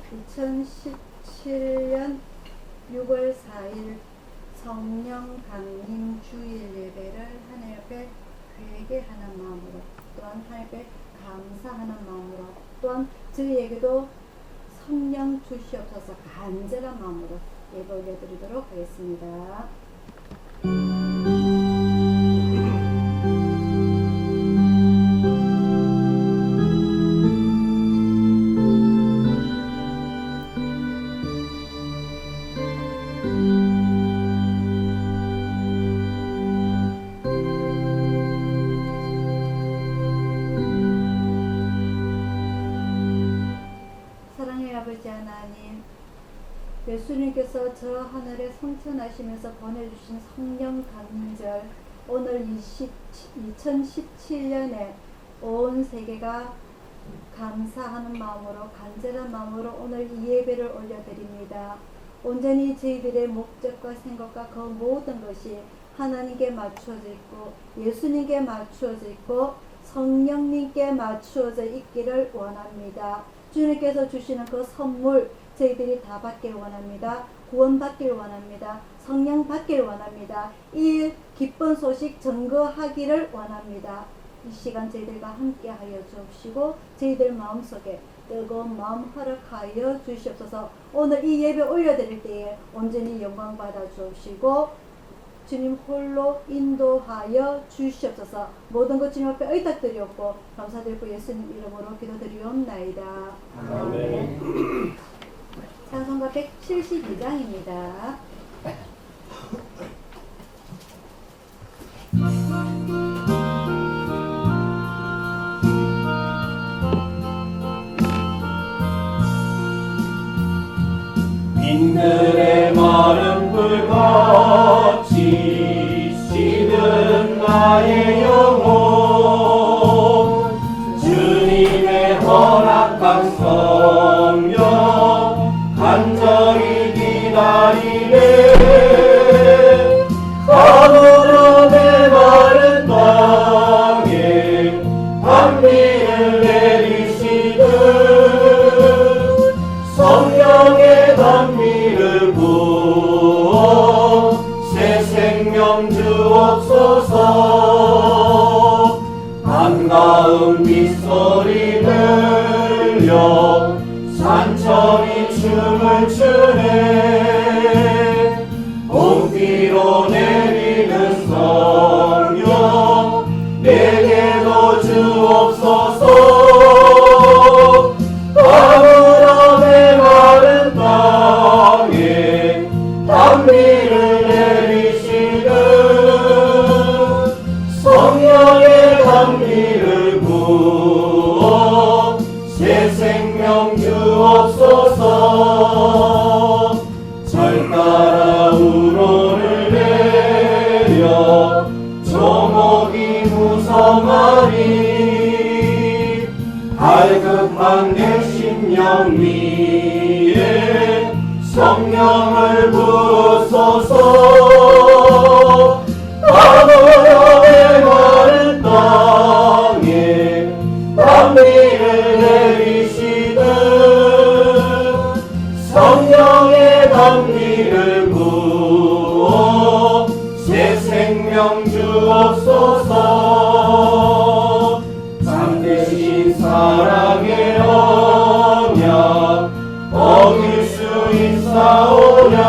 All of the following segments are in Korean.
2017년 6월 4일 성령 강림 주일 예배를 하나님 앞에 회개하는 마음으로, 또한 하나님 앞에 감사하는 마음으로, 또한 저희에게도 성령 주시옵소서 간절한 마음으로 예배 올려드리도록 하겠습니다. 사랑의 아버지 하나님, 예수님께서 저 하늘에 성천하시면서 보내주신 성령 강림절, 오늘 2017년에 온 세계가 감사하는 마음으로, 간절한 마음으로 오늘 이 예배를 올려드립니다. 온전히 저희들의 목적과 생각과 그 모든 것이 하나님께 맞추어져 있고 예수님께 맞추어져 있고 성령님께 맞추어져 있기를 원합니다. 주님께서 주시는 그 선물 저희들이 다 받길 원합니다. 구원 받길 원합니다. 성령 받길 원합니다. 이 기쁜 소식 증거하기를 원합니다. 이 시간 저희들과 함께 하여 주옵시고 저희들 마음속에 뜨거운 마음 허락하여 주시옵소서. 오늘 이 예배 올려드릴 때에 온전히 영광 받아 주옵시고 주님 홀로 인도하여 주시옵소서. 모든 것 주님 앞에 의탁드리옵고 감사드리고 예수님 이름으로 기도드리옵나이다. 아멘. 찬송가 172장입니다. 빈들의 마른 불같이 시든 나의 영혼, 주님의 허락한 성령 간절히 기다리네. 가물어내 마른 땅에 단비를 내리시듯 성령의 단비를 부어 새 생명 주옵소서. 반가운 빗소리 들려 산천이 춤을 추네. 봄비로 내리는 성령 내게도 주옵소서. 가물어내 마른 땅에 단비를 내리시듯 성령의 단비를 부어 새 생명 주옵소서. 절 따라 우러를 내려 조목이 무성하리. 갈급한 내 심령 위에 성령을 부으소서. 가물어내 마른 땅에 단비를 내리시듯 성령의 단비를 부어 새 생명 주옵소서. 참되신 사랑의 언약 어길 수 있사오냐.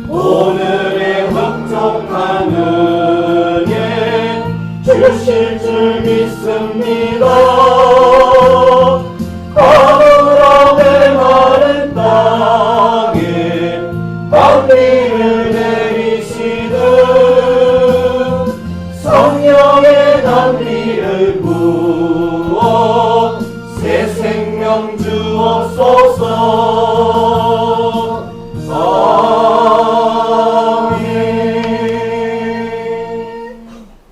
오늘의 흡족한 은혜 주실 줄 믿습니다. 가물어내 마른 땅에 단비를 내리시듯 성령의 단비를 부어 새 생명 주옵소서. 아멘.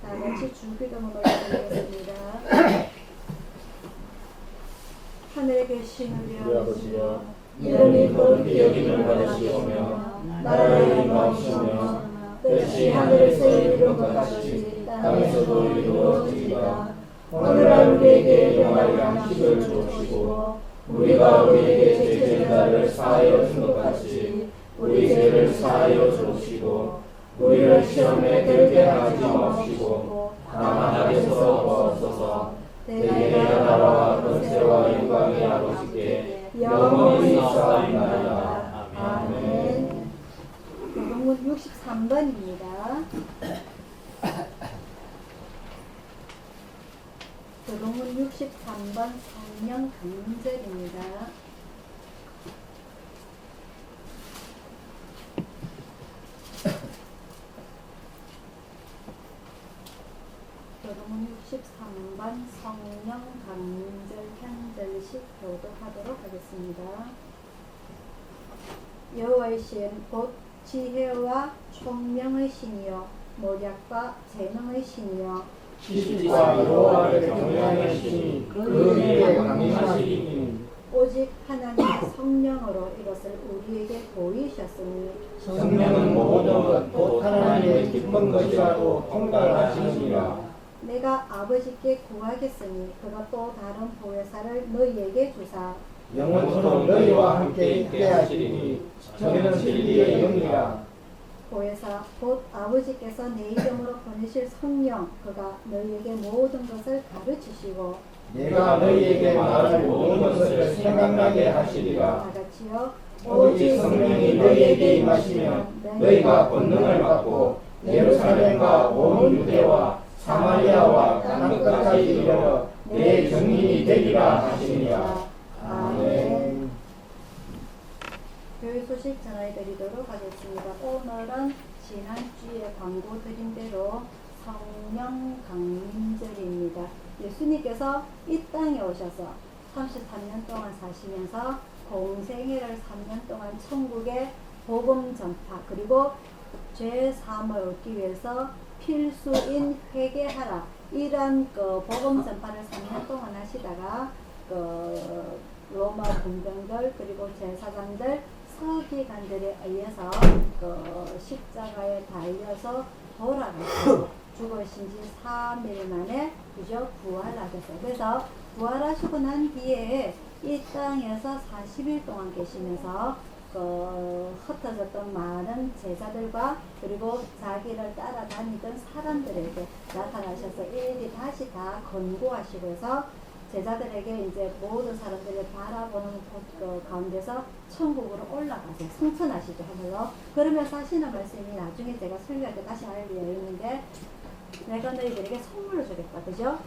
다같이 중기도문을 올려드리겠습니다. 하늘에 계신 우리 아버지여, 이름이 거룩히 여김을 받으시오며 나라의 임하시오며 뜻이 하늘에서 이룬 것 같이 땅에서도 이루어지이다. 오늘날 우리에게 일용할 양식을 주옵시고 우리가 우리에게 죄지은 자를 사하여 준 것 같이 우리 죄를 사하여 주옵시고 우리를 시험에 들게 하지 마옵시고 다만 악에서 구하옵소서. 대개가 나라와 권세와 영광이 아버지께 영원히 있사옵나이다. 아멘. 교동문 63번입니다. 교동문 63번 성령 강림절입니다. 교동문 63번 성령 강림절 현절식 교독하도록 하겠습니다. 여호와의 신 곧 지혜와 총명의 신이요 모략과 재능의 신이요 시집과 여호와를 경외하는 신이 그 위에 강림하시리니 오직 하나님의 성령으로 이것을 우리에게 보이셨으니 성령은 모든 것 곧 하나님의 기쁜 것이라도 통달하시느니라. 내가 아버지께 구하겠으니 그가 또 다른 보혜사를 너희에게 주사 영원토록 너희와 함께 있게 하시리니 저는 진리의 영이라. 보혜사 곧 아버지께서 내 이름으로 보내실 성령 그가 너희에게 모든 것을 가르치시고 내가 너희에게 말할 모든 것을 생각나게 하시리라. 다같이요 오직 성령이 너희에게 임하시면 너희가 권능을 받고 예루살렘과 온 유대와 사마리아와 땅끝까지 이르러 내 증인이 되리라 하시니라. 아멘. 교회 소식 전해드리도록 하겠습니다. 오늘은 지난주에 광고 드린 대로 성령 강림절입니다. 예수님께서 이 땅에 오셔서 33년 동안 사시면서 공생애를 3년 동안 천국의 복음 전파 그리고 죄 사함을 얻기 위해서 필수인 회개하라 이런 그 복음 전파를 3년 동안 하시다가 그 로마 군병들 그리고 제사장들 서기관들에 의해서 그 십자가에 달려서 돌아가시고 죽으신 지 3일 만에 그저 부활하셨어요. 그래서 부활하시고 난 뒤에 이 땅에서 40일 동안 계시면서 그 흩어졌던 많은 제자들과 그리고 자기를 따라다니던 사람들에게 나타나셔서 일일이 다시 다 권고하시고 해서 제자들에게 이제 모든 사람들을 바라보는 그 가운데서 천국으로 올라가세요. 승천하시죠. 하늘로. 그러면서 하시는 말씀이 나중에 제가 설교할 때 다시 알려있는데 내가 너희들에게 선물로 주겠다. 그죠?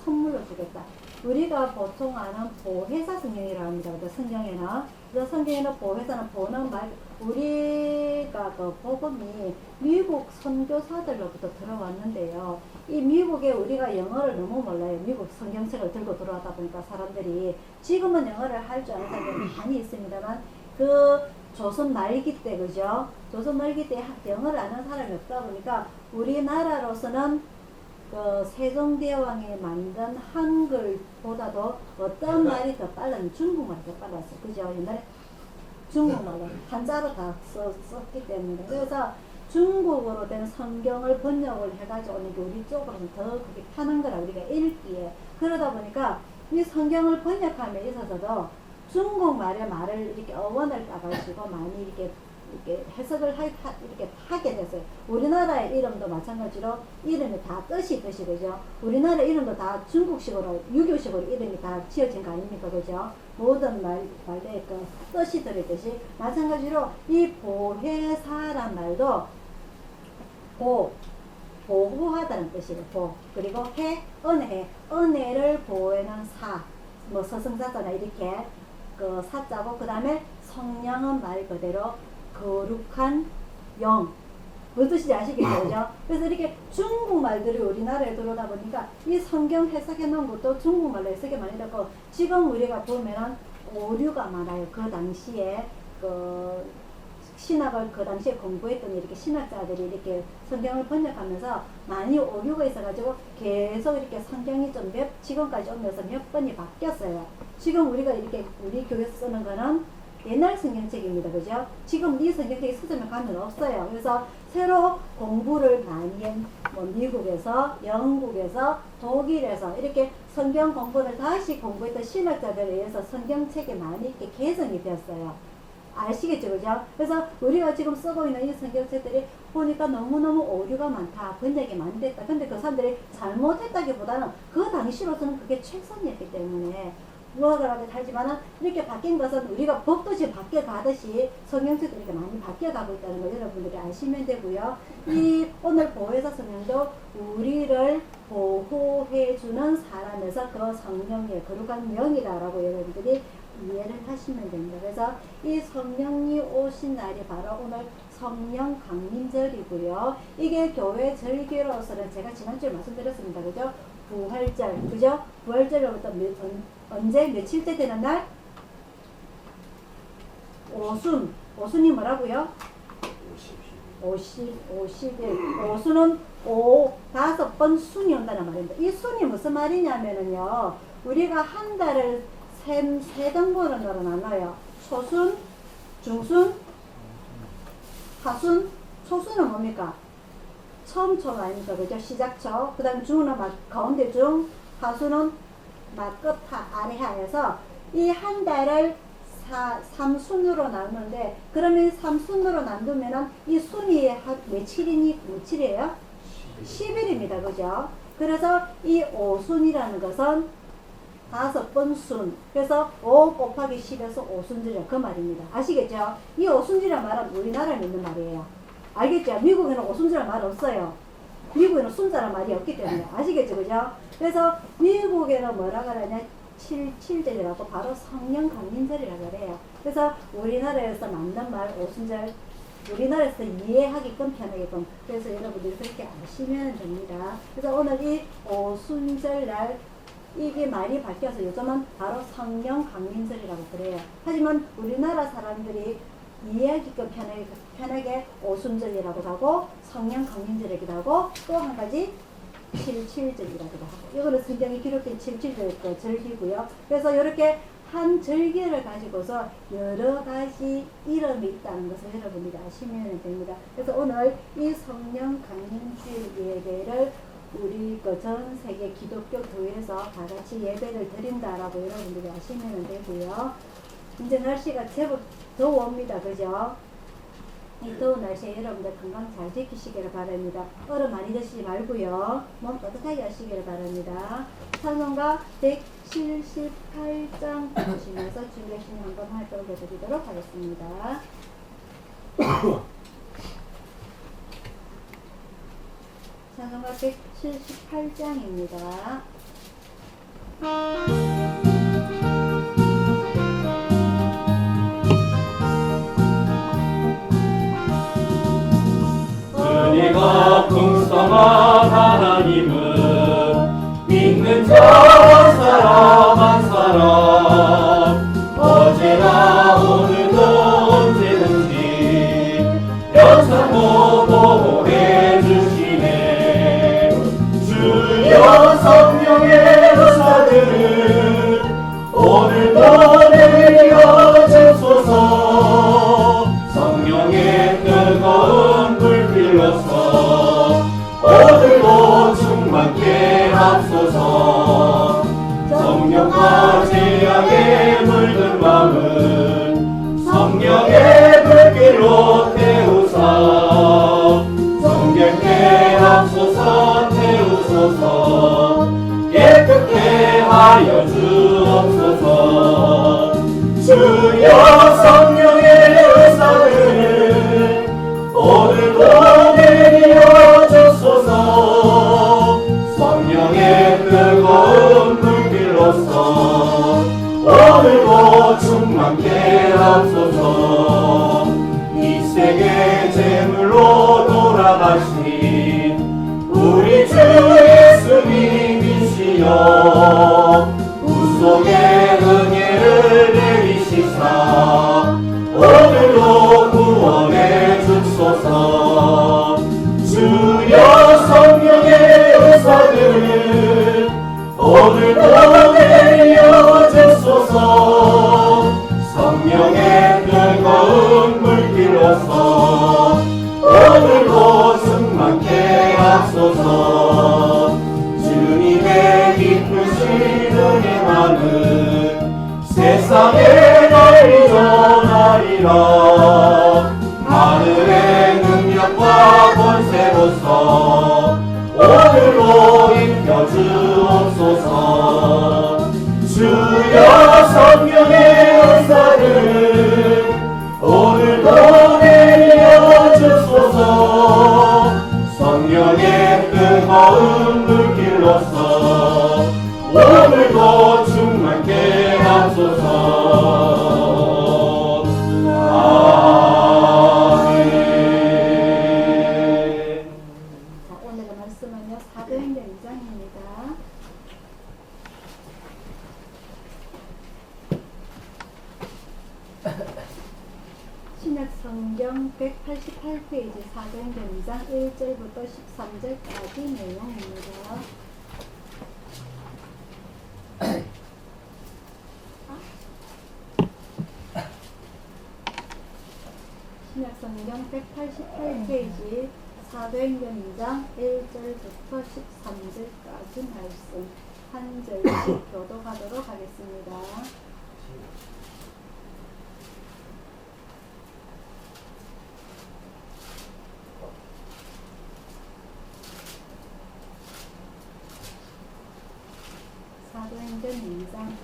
선물로 주겠다. 우리가 보통 아는 보혜사 성령이라고 합니다. 성경에는. 그래서 성경에는 보혜사는 보는 말, 우리가 그 복음이 미국 선교사들로부터 들어왔는데요. 이 미국에 우리가 영어를 너무 몰라요. 미국 성경책을 들고 들어왔다 보니까 사람들이 지금은 영어를 할 줄 아는 사람들이 많이 있습니다만 그 조선 말기 때 그죠? 조선 말기 때 영어를 아는 사람이 없다 보니까 우리나라로서는 그 세종대왕이 만든 한글보다도 어떤 말이 더 빨랐는지 중국말이 더 빨랐어요. 그죠? 옛날에 중국말로 한자로 다 썼기 때문에 그래서 중국어로 된 성경을 번역을 해가지고 오는 게 우리 쪽으로는 더 그게 편한 거라 우리가 읽기에 그러다 보니까 이 성경을 번역함에 있어서도 중국말의 말을 이렇게 어원을 따가지고 많이 이렇게 해석을 이렇게 하게 됐어요. 우리나라의 이름도 마찬가지로 이름이 다 뜻이 그죠? 우리나라 이름도 다 중국식으로 유교식으로 이름이 다 지어진 거 아닙니까? 그죠? 모든 말에 그 뜻이 들어있듯이 마찬가지로 이 보혜사란 말도 보호하다는 뜻이에요. 그리고 은혜를 보호하는 뭐 서승사자나 이렇게 그 사자고 그 다음에 성령은 말 그대로 거룩한 영. 그 뜻인지 아시겠죠? 그죠? 그래서 이렇게 중국말들이 우리나라에 들어오다 보니까 이 성경 해석해 놓은 것도 중국말로 해석이 많이 됐고 지금 우리가 보면은 오류가 많아요. 그 당시에 그 신학을 그 당시에 공부했던 이렇게 신학자들이 이렇게 성경을 번역하면서 많이 오류가 있어가지고 계속 이렇게 성경이 지금까지 오면서 몇 번이 바뀌었어요. 지금 우리가 이렇게 우리 교회에서 쓰는 거는 옛날 성경책입니다. 그죠? 지금 이 성경책이 서점에 가면 없어요. 그래서 새로 공부를 많이 뭐 미국에서, 영국에서, 독일에서 이렇게 성경 공부를 다시 공부했던 신학자들에 의해서 성경책이 많이 이렇게 개정이 되었어요. 아시겠죠? 그죠? 그래서 우리가 지금 쓰고 있는 이 성경책들이 보니까 너무너무 오류가 많다. 번역이 많이 됐다. 근데 그 사람들이 잘못했다기보다는 그 당시로서는 그게 최선이었기 때문에 무화과라고 하지만은 이렇게 바뀐 것은 우리가 법도 지금 바뀌어가듯이 성경책도 이렇게 많이 바뀌어가고 있다는 걸 여러분들이 아시면 되고요. 이 오늘 보혜사 성령도 우리를 보호해주는 사람에서 그 성령의 거룩한 영이다라고 여러분들이 이해를 하시면 됩니다. 그래서 이 성령이 오신 날이 바로 오늘 성령 강림절이고요. 이게 교회 절기로서는 제가 지난주에 말씀드렸습니다. 그죠? 부활절, 그죠? 부활절로부터 언제 며칠째 되는 날? 오순. 오순이 뭐라고요? 50일. 오순은 5번 순이 온다는 말입니다. 이 순이 무슨 말이냐면은요, 우리가 한 달을 세 등분으로 나눠요. 초순, 중순, 하순. 초순은 뭡니까? 처음 초 아닙니까? 그죠? 시작초. 그 다음 중은 가운데 중, 하순은 끝 아래 하에서 이 한 달을 3순으로 나누는데, 그러면 3순으로 나누면은 이 순이 며칠이에요? 10일입니다. 그죠? 그래서 이 5순이라는 것은 5번 순. 그래서 5 곱하기 10에서 5순절이라 그 말입니다. 아시겠죠? 이 5순절이란 말은 우리나라에 있는 말이에요. 알겠죠? 미국에는 5순절이란 말 없어요. 미국에는 순자란 말이 없기 때문에. 아시겠죠? 그죠? 그래서 미국에는 뭐라 그러냐? 7절이라고 바로 성령 강림절이라고 그래요. 그래서 우리나라에서 맞는 말 5순절, 우리나라에서 이해하기끔 편하게끔. 그래서 여러분들이 그렇게 아시면 됩니다. 그래서 오늘 이 5순절 날 이게 말이 바뀌어서 요즘은 바로 성령 강림절이라고 그래요. 하지만 우리나라 사람들이 이해하기끔 편하게 오순절이라고 하고 성령 강림절이기도 하고 또 한 가지 7.7절이라고도 하고, 이거는 성경에 기록된 7.7절 절기고요. 그래서 이렇게 한 절기를 가지고서 여러 가지 이름이 있다는 것을 여러분들이 아시면 됩니다. 그래서 오늘 이 성령 강림주일 예배를 우리 전 세계 기독교 교회에서 다 같이 예배를 드린다라고 여러분들이 아시면 되고요. 이제 날씨가 제법 더웁니다. 그죠? 이 더운 날씨에 여러분들 건강 잘 지키시기를 바랍니다. 얼음 많이 드시지 말고요. 몸 따뜻하게 하시기를 바랍니다. 찬송가 178장 보시면서 준비하시는 한번 활동을 해드리도록 하겠습니다. 찬송가 178장입니다. 은혜가 풍성한 하나님은 믿는 자 사람 한 사람 어제나 오늘도 언제든지 연장고 보호해 주시네. 주여 성령의 의사들을 오늘도 내려 주소서. 성령의 뜨거운 불길로서 오늘도 충만케 하소서. 성령과 재앙에 물든 마음은 성령의 불길로 태우사. 성결케 하소서. 태우소서. 깨끗게 하여 주옵소서. 주여 성령의 의사들을 오늘도 내려 주소서. 성령의 뜨거운 불길로서 오늘도 충만케 하소서. 이 세계 제물로 돌아가신 우리 주 예수님이시여 구속의 은혜를 내리시사 오늘도 구원해 주소서. 주여 성령의 의사들을 오늘도 내려 주소서. 성령의 세상에 널리 전하리라. 하늘의 능력과 권세로서 오늘도 입혀주옵소서. 주여 성령의 은사를 오늘도 내려 주소서. 성령의 뜨거운 불길로서 오늘도 충만케 하소서. 아멘. 자, 오늘의 말씀은요, 사도행전 2장입니다. 신약 성경 188페이지 사도행전 2장 1절부터 13절까지 내용입니다. 신약 성경 188페이지 사도행전 2장 1절부터 13절까지 말씀 한 절씩 교독하도록 하겠습니다. 사도행전 2장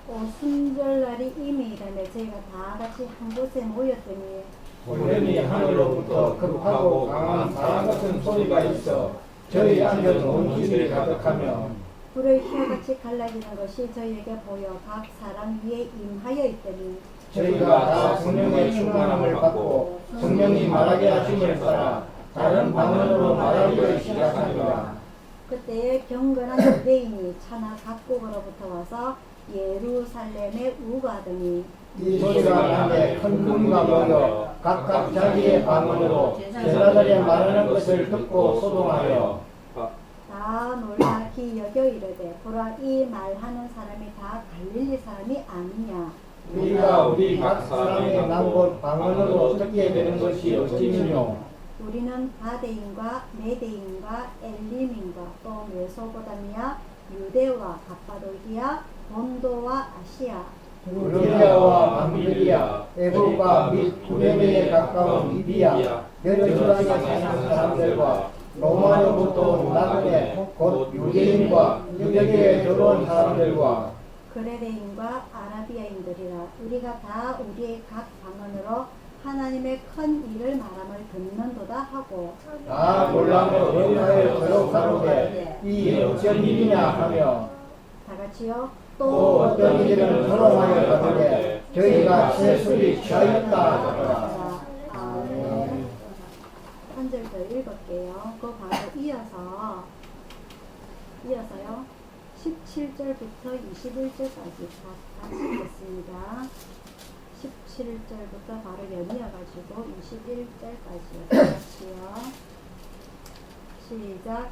오순절날이 이미 이르매 저희가 다 같이 한 곳에 모였더니 온전히 하늘로부터 급하고 강한 바람 같은 소리가 있어 저희 앉은 온 집이 가득하며 불의 혀같이 갈라지는 것이 저희에게 보여 각 사람 위에 임하여 있더니 저희가 다 성령의 충만함을 받고 성령이 말하게 하심을 따라 다른 방언으로 말하기를 시작하니라. 그때에 경건한 유대인이 차나 각국으로부터 와서 예루살렘에 우거하더니 이 소리가 나는데 큰 무리가 모여 각각 자기의 방언으로 제자들의 말하는 것을 듣고 소동하여 다 놀라기 여겨 이르되 보라 이 말하는 사람이 다 갈릴리 사람이 아니냐. 우리가 우리 각 사람의 난곳 방언으로 듣게 되는 것이 어찌미뇨. 우리는 바데인과 메데인과 엘림인과 또 메소포타미아 유대와 갑바도기아 본도와 아시아 루디아와 밤비리아 에브과 및 구레네에 가까운 리비아 여러 지방에 사는 사람들과 로마로부터 온 나그네 곧 유대인과 여기에 들어온 사람들과 그레데인과 아라비아인들이라 우리가 다 우리의 각 방언으로 하나님의 큰 일을 말함을 듣는도다 하고 다 놀라며 의하여 저로 가로되 이 어쩐 일이냐 하며 다 같이요 또 어떤 이들은 조롱하여 가로되 저희가 세술이 취하였다 하더라. 아멘. 한 절 더 읽을게요. 그 바로 이어서요 17절부터 21절까지 같이 읽겠습니다. 17절부터 바로 연이어가지고 21절까지요. 같이요. 시작.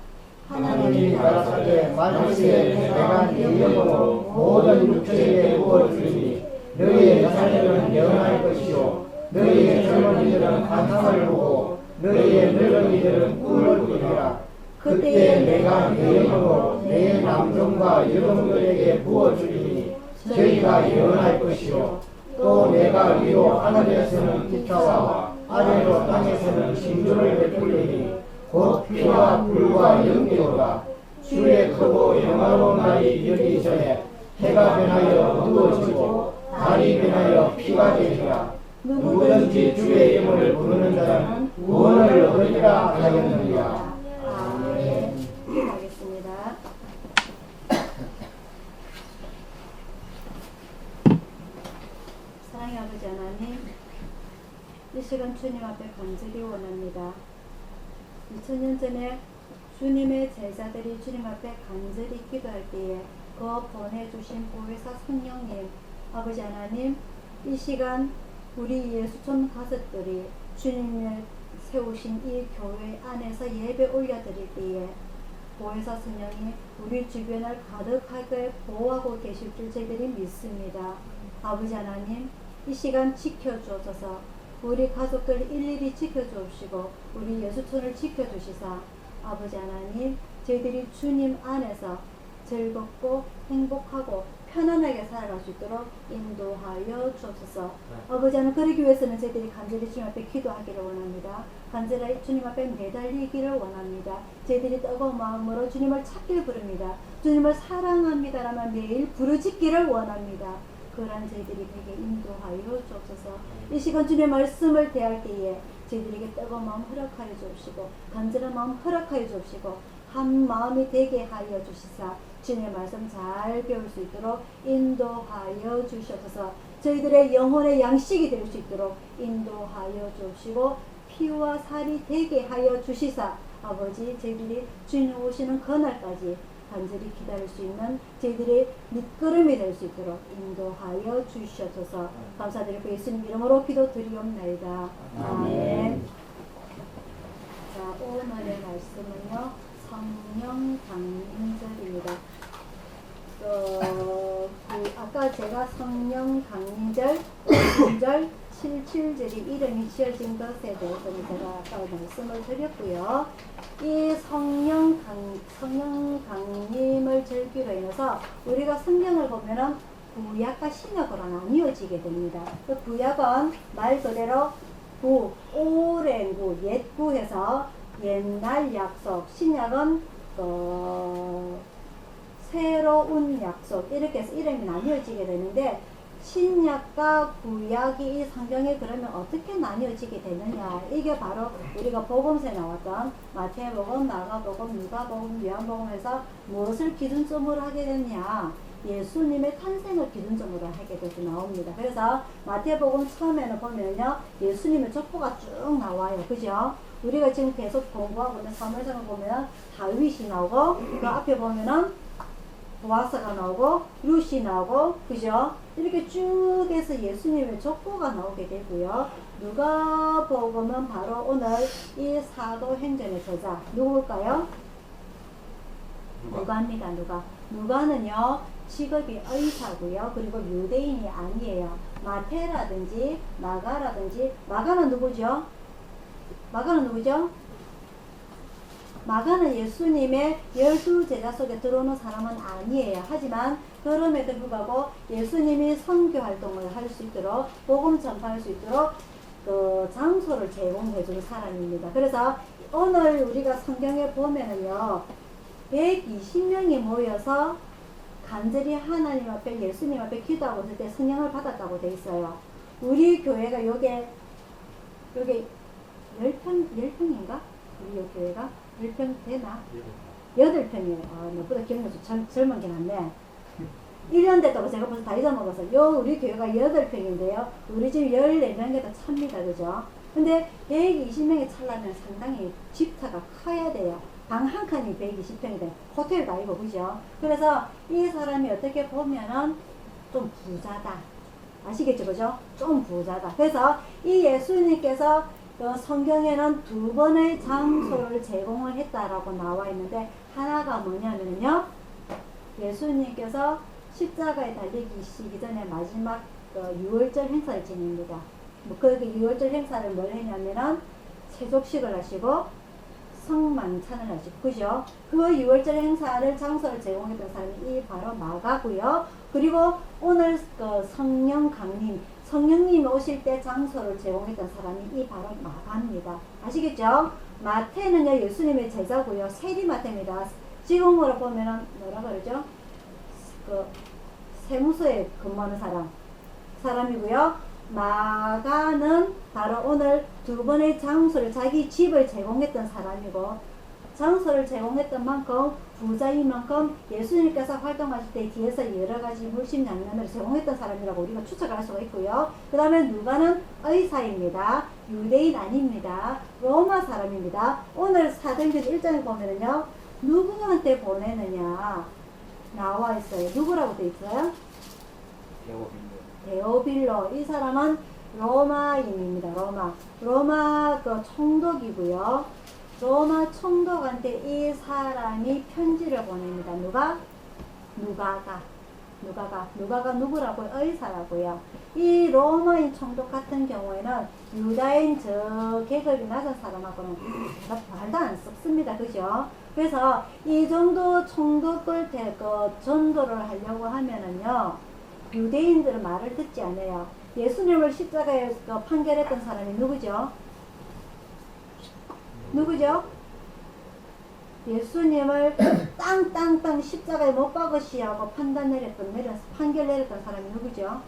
하나님이 가라사대 만주에 내가 네 이름으로 모든 육체에게 부어주리니 너희의 자녀들은 영원할 것이요 너희의 젊은이들은 환상을 보고 너희의 늙은이들은 꿈을 꾸리라. 그때에 내가 네 이름으로 내 남종과 여종들에게 부어주리니 저희가 영원할 것이요 또 내가 위로 하늘에서는 기차와 아래로 땅에서는 징조를 베풀리니 곧 피와 불과 연기로다. 주의 크고 영화로운 날이 이르기 전에 해가 변하여 어두워지고 달이 변하여 피가 되리라. 누구든지 주의 이름을 부르는 자는 구원을 얻으리라 하였느니라. 아멘. 기도하겠습니다. 사랑의 아버지 하나님, 이 시간 주님 앞에 간절히 원합니다. 2000년 전에 주님의 제자들이 주님 앞에 간절히 기도할 때에 그 보내주신 보혜사 성령님, 아버지 하나님, 이 시간 우리 예수촌 가족들이 주님의 세우신 이 교회 안에서 예배 올려드릴 때에 보혜사 성령이 우리 주변을 가득하게 보호하고 계실 줄 저희들이 믿습니다. 아버지 하나님, 이 시간 지켜주옵소서. 우리 가족들 일일이 지켜주옵시고 우리 예수촌을 지켜주시사 아버지 하나님, 저희들이 주님 안에서 즐겁고 행복하고 편안하게 살아갈 수 있도록 인도하여 주옵소서. 아버지 하나님, 그러기 위해서는 저희들이 간절히 주님 앞에 기도하기를 원합니다. 간절히 주님 앞에 매달리기를 원합니다. 저희들이 뜨거운 마음으로 주님을 찾길 부릅니다. 주님을 사랑합니다라면 매일 부르짖기를 원합니다. 그러한 저희들이 되게 인도하여 주옵소서. 이 시간 주님의 말씀을 대할 때에 저희들에게 뜨거운 마음 허락하여 주옵시고 간절한 마음 허락하여 주옵시고 한 마음이 되게 하여 주시사 주님의 말씀 잘 배울 수 있도록 인도하여 주시옵소서. 저희들의 영혼의 양식이 될 수 있도록 인도하여 주옵시고 피와 살이 되게 하여 주시사 아버지, 저희들이 주님 오시는 그날까지 간절히 기다릴 수 있는 저희들의 밑거름이 될 수 있도록 인도하여 주시옵소서. 감사드리고 예수님 이름으로 기도드리옵나이다. 아멘. 자, 오늘의 말씀은요, 성령 강림절입니다. 아까 제가 성령 강림절, 5절, 77절이 이름이 지어진 것에 대해서는 제가 아까 말씀을 드렸고요. 이 성령 강림을 절기로 인해서 우리가 성경을 보면은 구약과 신약으로 나뉘어지게 됩니다. 그 구약은 말 그대로 오랜 구, 옛 구에서 옛날 약속, 신약은 새로운 약속, 이렇게 해서 이름이 나뉘어지게 되는데 신약과 구약이 이 성경에 그러면 어떻게 나뉘어지게 되느냐, 이게 바로 우리가 복음서에 나왔던 마태복음, 마가복음, 누가복음, 요한복음에서 무엇을 기준점으로 하게 되느냐, 예수님의 탄생을 기준점으로 하게 돼서 나옵니다. 그래서 마태복음 처음에는 보면요, 예수님의 족보가 쭉 나와요. 그죠? 우리가 지금 계속 공부하고 있는 사무엘상을 보면 다윗이 나오고 그 앞에 보면은 보아스가 나오고 룻이 나오고, 그죠? 이렇게 쭉 해서 예수님의 족보가 나오게 되고요. 누가복음은 바로 오늘 이 사도행전의 저자 누굴까요? 누가입니다. 누가는요 직업이 의사고요. 그리고 유대인이 아니에요. 마태라든지 마가라든지, 마가는 누구죠? 마가는 예수님의 12제자 속에 들어오는 사람은 아니에요. 하지만 그럼에도 불구하고 예수님이 선교 활동을 할 수 있도록, 복음 전파할 수 있도록 그 장소를 제공해 준 사람입니다. 그래서 오늘 우리가 성경에 보면은요, 120명이 모여서 간절히 하나님 앞에, 예수님 앞에 기도하고 있을 때 성령을 받았다고 돼 있어요. 우리 교회가 요게 10평인가? 우리 요 교회가 10평 되나? 8평이에요. 너보다 기억나서 젊은 게 낫네. 1년 됐다고 제가 벌써 다 잊어먹어서. 우리 교회가 8평인데요. 우리 집 14명에도 찹니다. 그죠? 근데 120명이 차려면 상당히 집터가 커야 돼요. 방 한 칸이 120평이 돼. 호텔도 아니고, 그죠? 그래서 이 사람이 어떻게 보면은 좀 부자다. 아시겠죠? 그죠? 좀 부자다. 그래서 이 예수님께서 성경에는 2번의 장소를 제공을 했다라고 나와 있는데, 하나가 뭐냐면요, 예수님께서 십자가에 달리기 전에 마지막 6월절 행사를 지냅니다. 그 6월절 행사를 뭘 했냐면은 세족식을 하시고 성만찬을 하시고, 그죠? 그 6월절 행사를 장소를 제공했던 사람이 이 바로 마가고요. 그리고 오늘 성령 강림, 성령님이 오실 때 장소를 제공했던 사람이 이 바로 마가입니다. 아시겠죠? 마태는요, 예수님의 제자고요. 세리마태입니다. 지금으로 보면은 뭐라 그러죠? 세무서에 근무하는 사람이고요. 마가는 바로 오늘 2번의 장소를, 자기 집을 제공했던 사람이고, 장소를 제공했던 만큼, 부자인 만큼 예수님께서 활동하실 때 뒤에서 여러가지 물심양면을 제공했던 사람이라고 우리가 추측할 수가 있고요. 그 다음에 누가는 의사입니다. 유대인 아닙니다. 로마 사람입니다. 오늘 사도행전 1장에 보면은요, 누구한테 보내느냐 나와 있어요. 누구라고 돼 있어요? 데오빌로. 이 사람은 로마인입니다. 로마 그 총독이고요. 로마 총독한테 이 사람이 편지를 보냅니다. 누가가 누구라고요? 의사라고요. 이 로마인 총독 같은 경우에는 유다인 저 계급이 낮은 사람하고는 말도 안 섞습니다. 그죠? 그래서 이 정도 총독을 전도를 하려고 하면은요, 유대인들은 말을 듣지 않아요. 예수님을 십자가에 판결했던 사람이 누구죠? 예수님을 땅 십자가에 못 박으시라고 판결 내렸던 사람이 누구죠?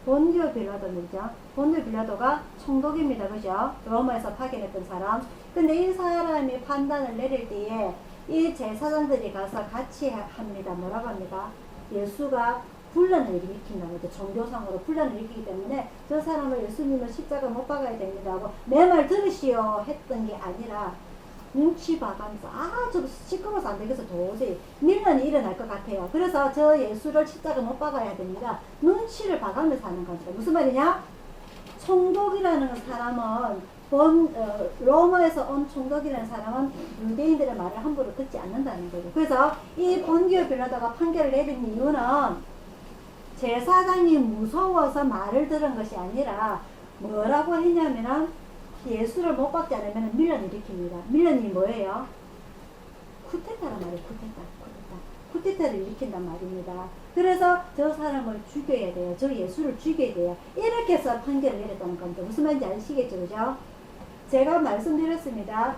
본디오 빌라도입니다. 본디오 빌라도가 총독입니다. 그죠? 로마에서 파견했던 사람. 근데 이 사람이 판단을 내릴 때에 이 제사장들이 가서 같이 합니다. 뭐라고 합니까? 예수가 분란을 일으킨다고 하죠. 종교상으로 분란을 일으키기 때문에 저 사람을 예수님을 십자가 못 박아야 됩니다 하고 내 말 들으시오 했던 게 아니라 눈치 봐가면서 저거 시끄러워서 안 되겠어. 도저히 밀란이 일어날 것 같아요. 그래서 저 예수를 십자가 못 박아야 됩니다. 눈치를 봐가면서 하는 겁니다. 무슨 말이냐? 총독이라는 사람은 로마에서 온 총독이라는 사람은 유대인들의 말을 함부로 듣지 않는다는 거죠. 그래서 이 본디오 빌라도가 판결을 내린 이유는 제사장이 무서워서 말을 들은 것이 아니라 뭐라고 했냐면은 예수를 못 박지 않으면 밀란을 일으킵니다. 밀란이 뭐예요? 쿠데타란 말이에요. 쿠데타를 일으킨단 말입니다. 그래서 저 사람을 죽여야 돼요. 저 예수를 죽여야 돼요. 이렇게 해서 판결을 내렸다는 겁니다. 무슨 말인지 아시겠죠? 그죠? 제가 말씀드렸습니다.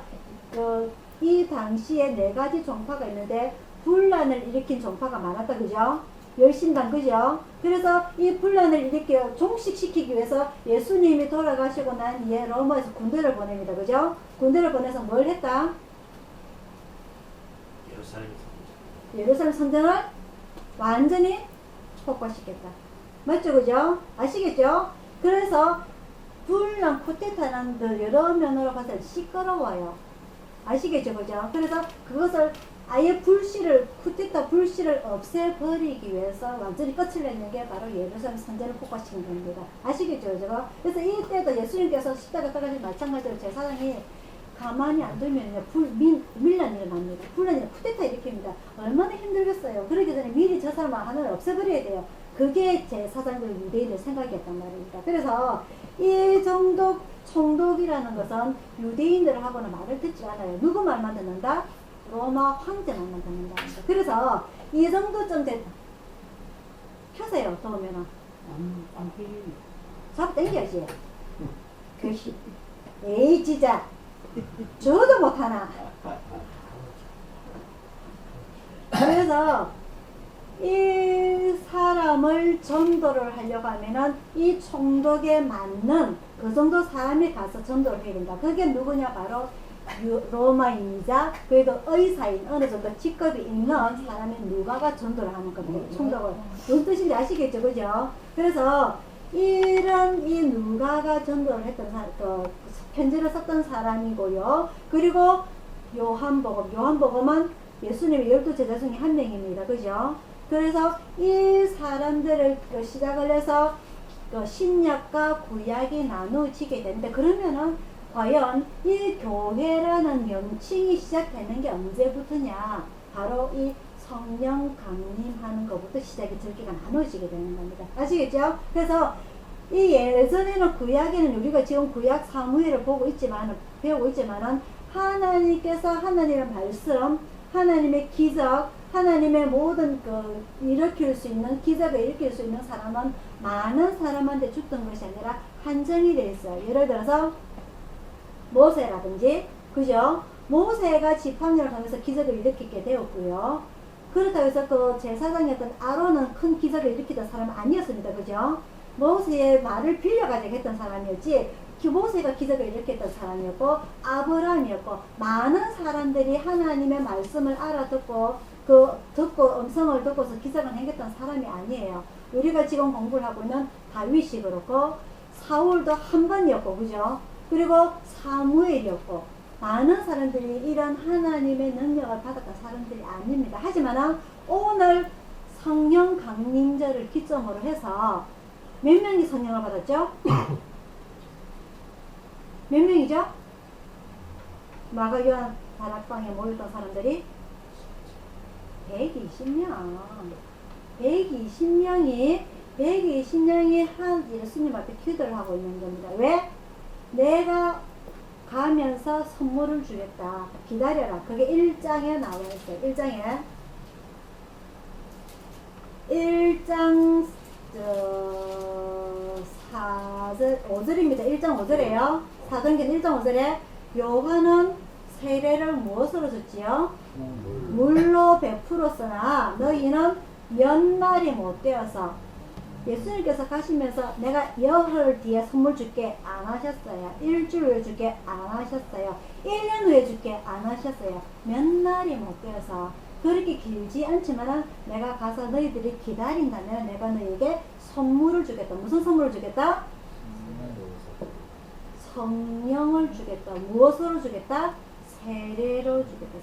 이 당시에 4가지 종파가 있는데 분란을 일으킨 종파가 많았다. 그죠? 열심당. 그죠? 그래서 이 분란을 일으켜 종식시키기 위해서 예수님이 돌아가시고 난 뒤에 로마에서 군대를 보냅니다. 그죠? 군대를 보내서 뭘 했다? 예루살렘 선전을 완전히 폭파시켰다. 맞죠? 그죠? 아시겠죠? 그래서 분란 쿠데타는 여러 면으로 봐서 시끄러워요. 아시겠죠? 그죠? 그래서 그것을 아예 쿠데타 불씨를 없애버리기 위해서 완전히 끝을 내는 게 바로 예루살렘 선전을 폭파시킨 겁니다. 아시겠죠? 제가? 그래서 이때도 예수님께서 십자가 떨어진 마찬가지로 제사장이 가만히 안 두면요, 밀란이 일어납니다. 분란이 쿠데타 일으킵니다. 얼마나 힘들겠어요. 그러기 전에 미리 저 사람을 하나를 없애버려야 돼요. 그게 제사장들 유대인의 생각이었단 말입니다. 그래서 이 정도 총독이라는 것은 유대인들하고는 말을 듣지 않아요. 누구 말만 듣는다? 로마 황제 말만 듣는다. 그래서 이 정도쯤 됐다. 켜세요. 더우면은. 잡 당겨야지. 글씨. 에이 진짜. 저도 못하나. 그래서 이 사람을 전도를 하려고 하면은 이 총독에 맞는 그 정도 사람이 가서 전도를 해야 된다. 그게 누구냐? 바로 로마인이자 그래도 의사인 어느 정도 직급이 있는 사람이 누가가 전도를 하는 겁니다. 총독을. 무슨 뜻인지 아시겠죠? 그죠? 그래서 이런 이 누가가 전도를 했던 편지를 썼던 사람이고요. 그리고 요한복음은 예수님의 12제자 중에 한 명입니다. 그죠? 그래서 이 사람들을 시작을 해서 신약과 구약이 나누어지게 되는데, 그러면은 과연 이 교회라는 명칭이 시작되는 게 언제부터냐? 바로 이 성령 강림하는 것부터 시작이 절기가 나눠지게 되는 겁니다. 아시겠죠? 그래서 이 예전에는 구약에는 우리가 지금 구약 사무엘을 배우고 있지만은 하나님께서 하나님의 말씀, 하나님의 기적, 하나님의 모든 일으킬 수 있는 기적을 일으킬 수 있는 사람은 많은 사람한테 줬던 것이 아니라 한정이 되어 있어요. 예를 들어서 모세라든지, 그죠? 모세가 지팡이를 하면서 기적을 일으키게 되었고요. 그렇다고 해서 그 제사장이었던 아론은 큰 기적을 일으키던 사람은 아니었습니다. 그죠? 모세의 말을 빌려가지고 했던 사람이었지, 모세가 기적을 일으켰던 사람이었고, 아브라함이었고, 많은 사람들이 하나님의 말씀을 알아듣고, 음성을 듣고서 기적을 행했던 사람이 아니에요. 우리가 지금 공부를 하고 있는 다윗이 그렇고, 사울도 한 번이었고, 그죠? 그리고 사무엘이었고, 많은 사람들이 이런 하나님의 능력을 받았던 사람들이 아닙니다. 하지만 오늘 성령 강림절을 기점으로 해서 몇 명이 성령을 받았죠? 몇 명이죠? 마가 요한 다락방에 모였던 사람들이 120명이 한 예수님 앞에 기도를 하고 있는 겁니다. 왜? 내가 가면서 선물을 주겠다. 기다려라. 그게 1장에 나와 있어요. 1장 4절, 5절입니다. 1장 5절에요. 사도행전 1장 5절에 요한은 세례를 무엇으로 줬지요? 물로 베풀었으나 너희는 몇 날이 못 되어서 예수님께서 가시면서 내가 열흘 뒤에 선물 줄게 안 하셨어요. 일주일 후에 줄게 안 하셨어요. 1년 후에 줄게 안 하셨어요. 몇 날이 못 되어서 그렇게 길지 않지만 내가 가서 너희들이 기다린다면 내가 너희에게 선물을 주겠다. 무슨 선물을 주겠다? 성령을 주겠다. 무엇으로 주겠다? 세례로 주겠다.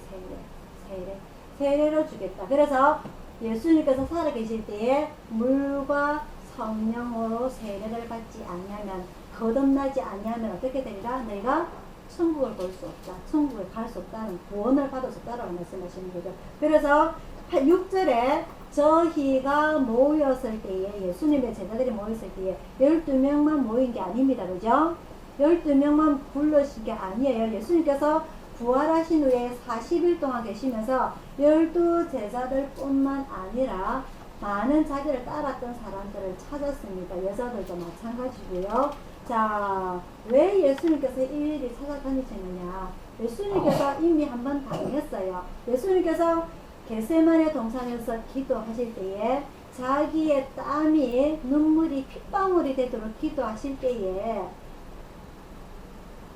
세례로 주겠다. 그래서 예수님께서 살아계실 때에 물과 성령으로 세례를 받지 않냐면, 거듭나지 않냐면 어떻게 되리라? 너희가 천국을 볼 수 없다. 천국에 갈 수 없다는, 구원을 받을 수 없다라고 말씀하시는 거죠. 그래서 6절에 저희가 모였을 때에, 예수님의 제자들이 모였을 때에 12명만 모인 게 아닙니다. 그죠? 12명만 불러신 게 아니에요. 예수님께서 부활하신 후에 40일 동안 계시면서 12제자들 뿐만 아니라 많은 자기를 따랐던 사람들을 찾았습니다. 여자들도 마찬가지고요. 자, 왜 예수님께서 일일이 찾아다니시느냐? 예수님께서 이미 한번 당했어요. 예수님께서 겟세마네 동산에서 기도하실 때에 자기의 땀이 눈물이 핏방울이 되도록 기도하실 때에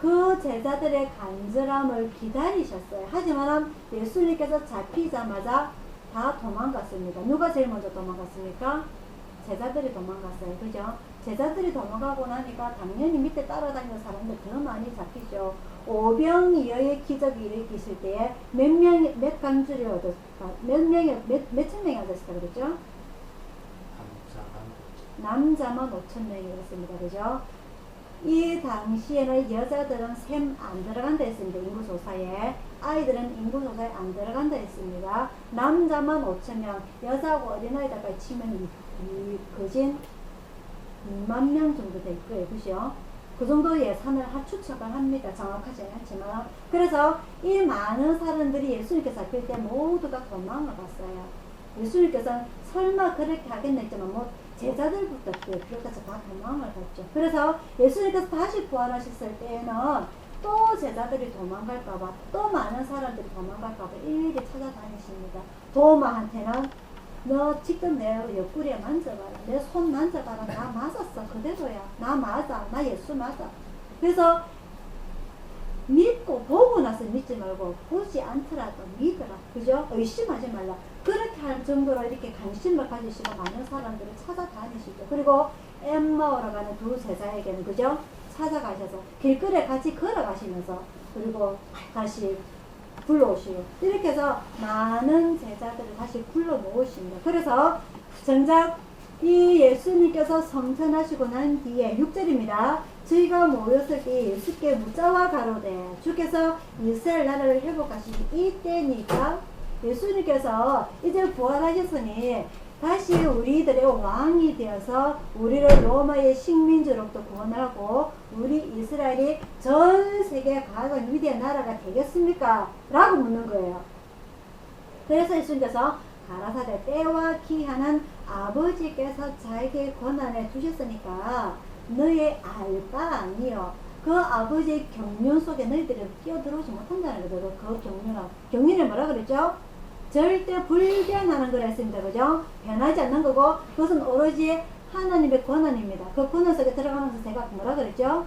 그 제자들의 간절함을 기다리셨어요. 하지만 예수님께서 잡히자마자 다 도망갔습니다. 누가 제일 먼저 도망갔습니까? 제자들이 도망갔어요. 그죠? 제자들이 도망가고 나니까 당연히 밑에 따라다니는 사람들 더 많이 잡히죠. 오병이어의 기적이 일으키실 때에 몇 간주를 얻었을까? 몇천 명이 얻었을까? 그랬죠? 남자만 5,000명이었습니다. 그죠? 이 당시에는 여자들은 셈 안 들어간다 했습니다. 인구조사에. 아이들은 인구조사에 안 들어간다 했습니다. 남자만 5,000명, 여자하고 어린아이들까지 치면 거진 2만 명 정도 될 거예요. 그죠? 그 정도 예산을 추측을 합니다. 정확하지 않지만. 그래서 이 많은 사람들이 예수님께서 잡힐 때 모두가 도망을 갔어요. 예수님께서는 설마 그렇게 하겠나 했지만 제자들부터 비롯해서 다 도망을 갔죠. 그래서 예수님께서 다시 부활하셨을 때에는 또 제자들이 도망갈까봐, 또 많은 사람들이 도망갈까봐 일일이 찾아다니십니다. 도마한테는 너 직접 내 옆구리에 만져봐라. 내 손 만져봐라. 나 맞았어. 그대로야. 나 맞아. 나 예수 맞아. 그래서 믿고 보고 나서 믿지 말고 보지 않더라도 믿어라. 그죠? 의심하지 말라. 그렇게 할 정도로 이렇게 관심을 가지시고 많은 사람들을 찾아다니시죠. 그리고 엠마오로 가는 두 제자에게는 그죠? 찾아가셔서 길거리에 같이 걸어가시면서 그리고 다시 불러오시고 이렇게 해서 많은 제자들을 다시 불러 모으십니다. 그래서 정작 이 예수님께서 성천하시고 난 뒤에 6절입니다. 저희가 모였을 때 예수께 묻자와 가로되 주께서 이스라엘 나라를 회복하시니 이때니까 예수님께서 이제 부활하셨으니 다시 우리들의 왕이 되어서 우리를 로마의 식민지로부터 구원하고 우리 이스라엘이 전 세계 가장 위대한 나라가 되겠습니까? 라고 묻는 거예요. 그래서 예수님께서 가라사대 때와 기한은 아버지께서 자기의 권한에 두셨으니까 너의 알 바 아니요. 그 아버지의 경륜 속에 너희들이 끼어들어오지 못한다는 거죠. 그 경륜을 뭐라 그랬죠? 절대 불변하는 걸 했습니다. 그죠? 변하지 않는 거고 그것은 오로지 하나님의 권한입니다. 그 권한 속에 들어가면서 제가 뭐라 그랬죠?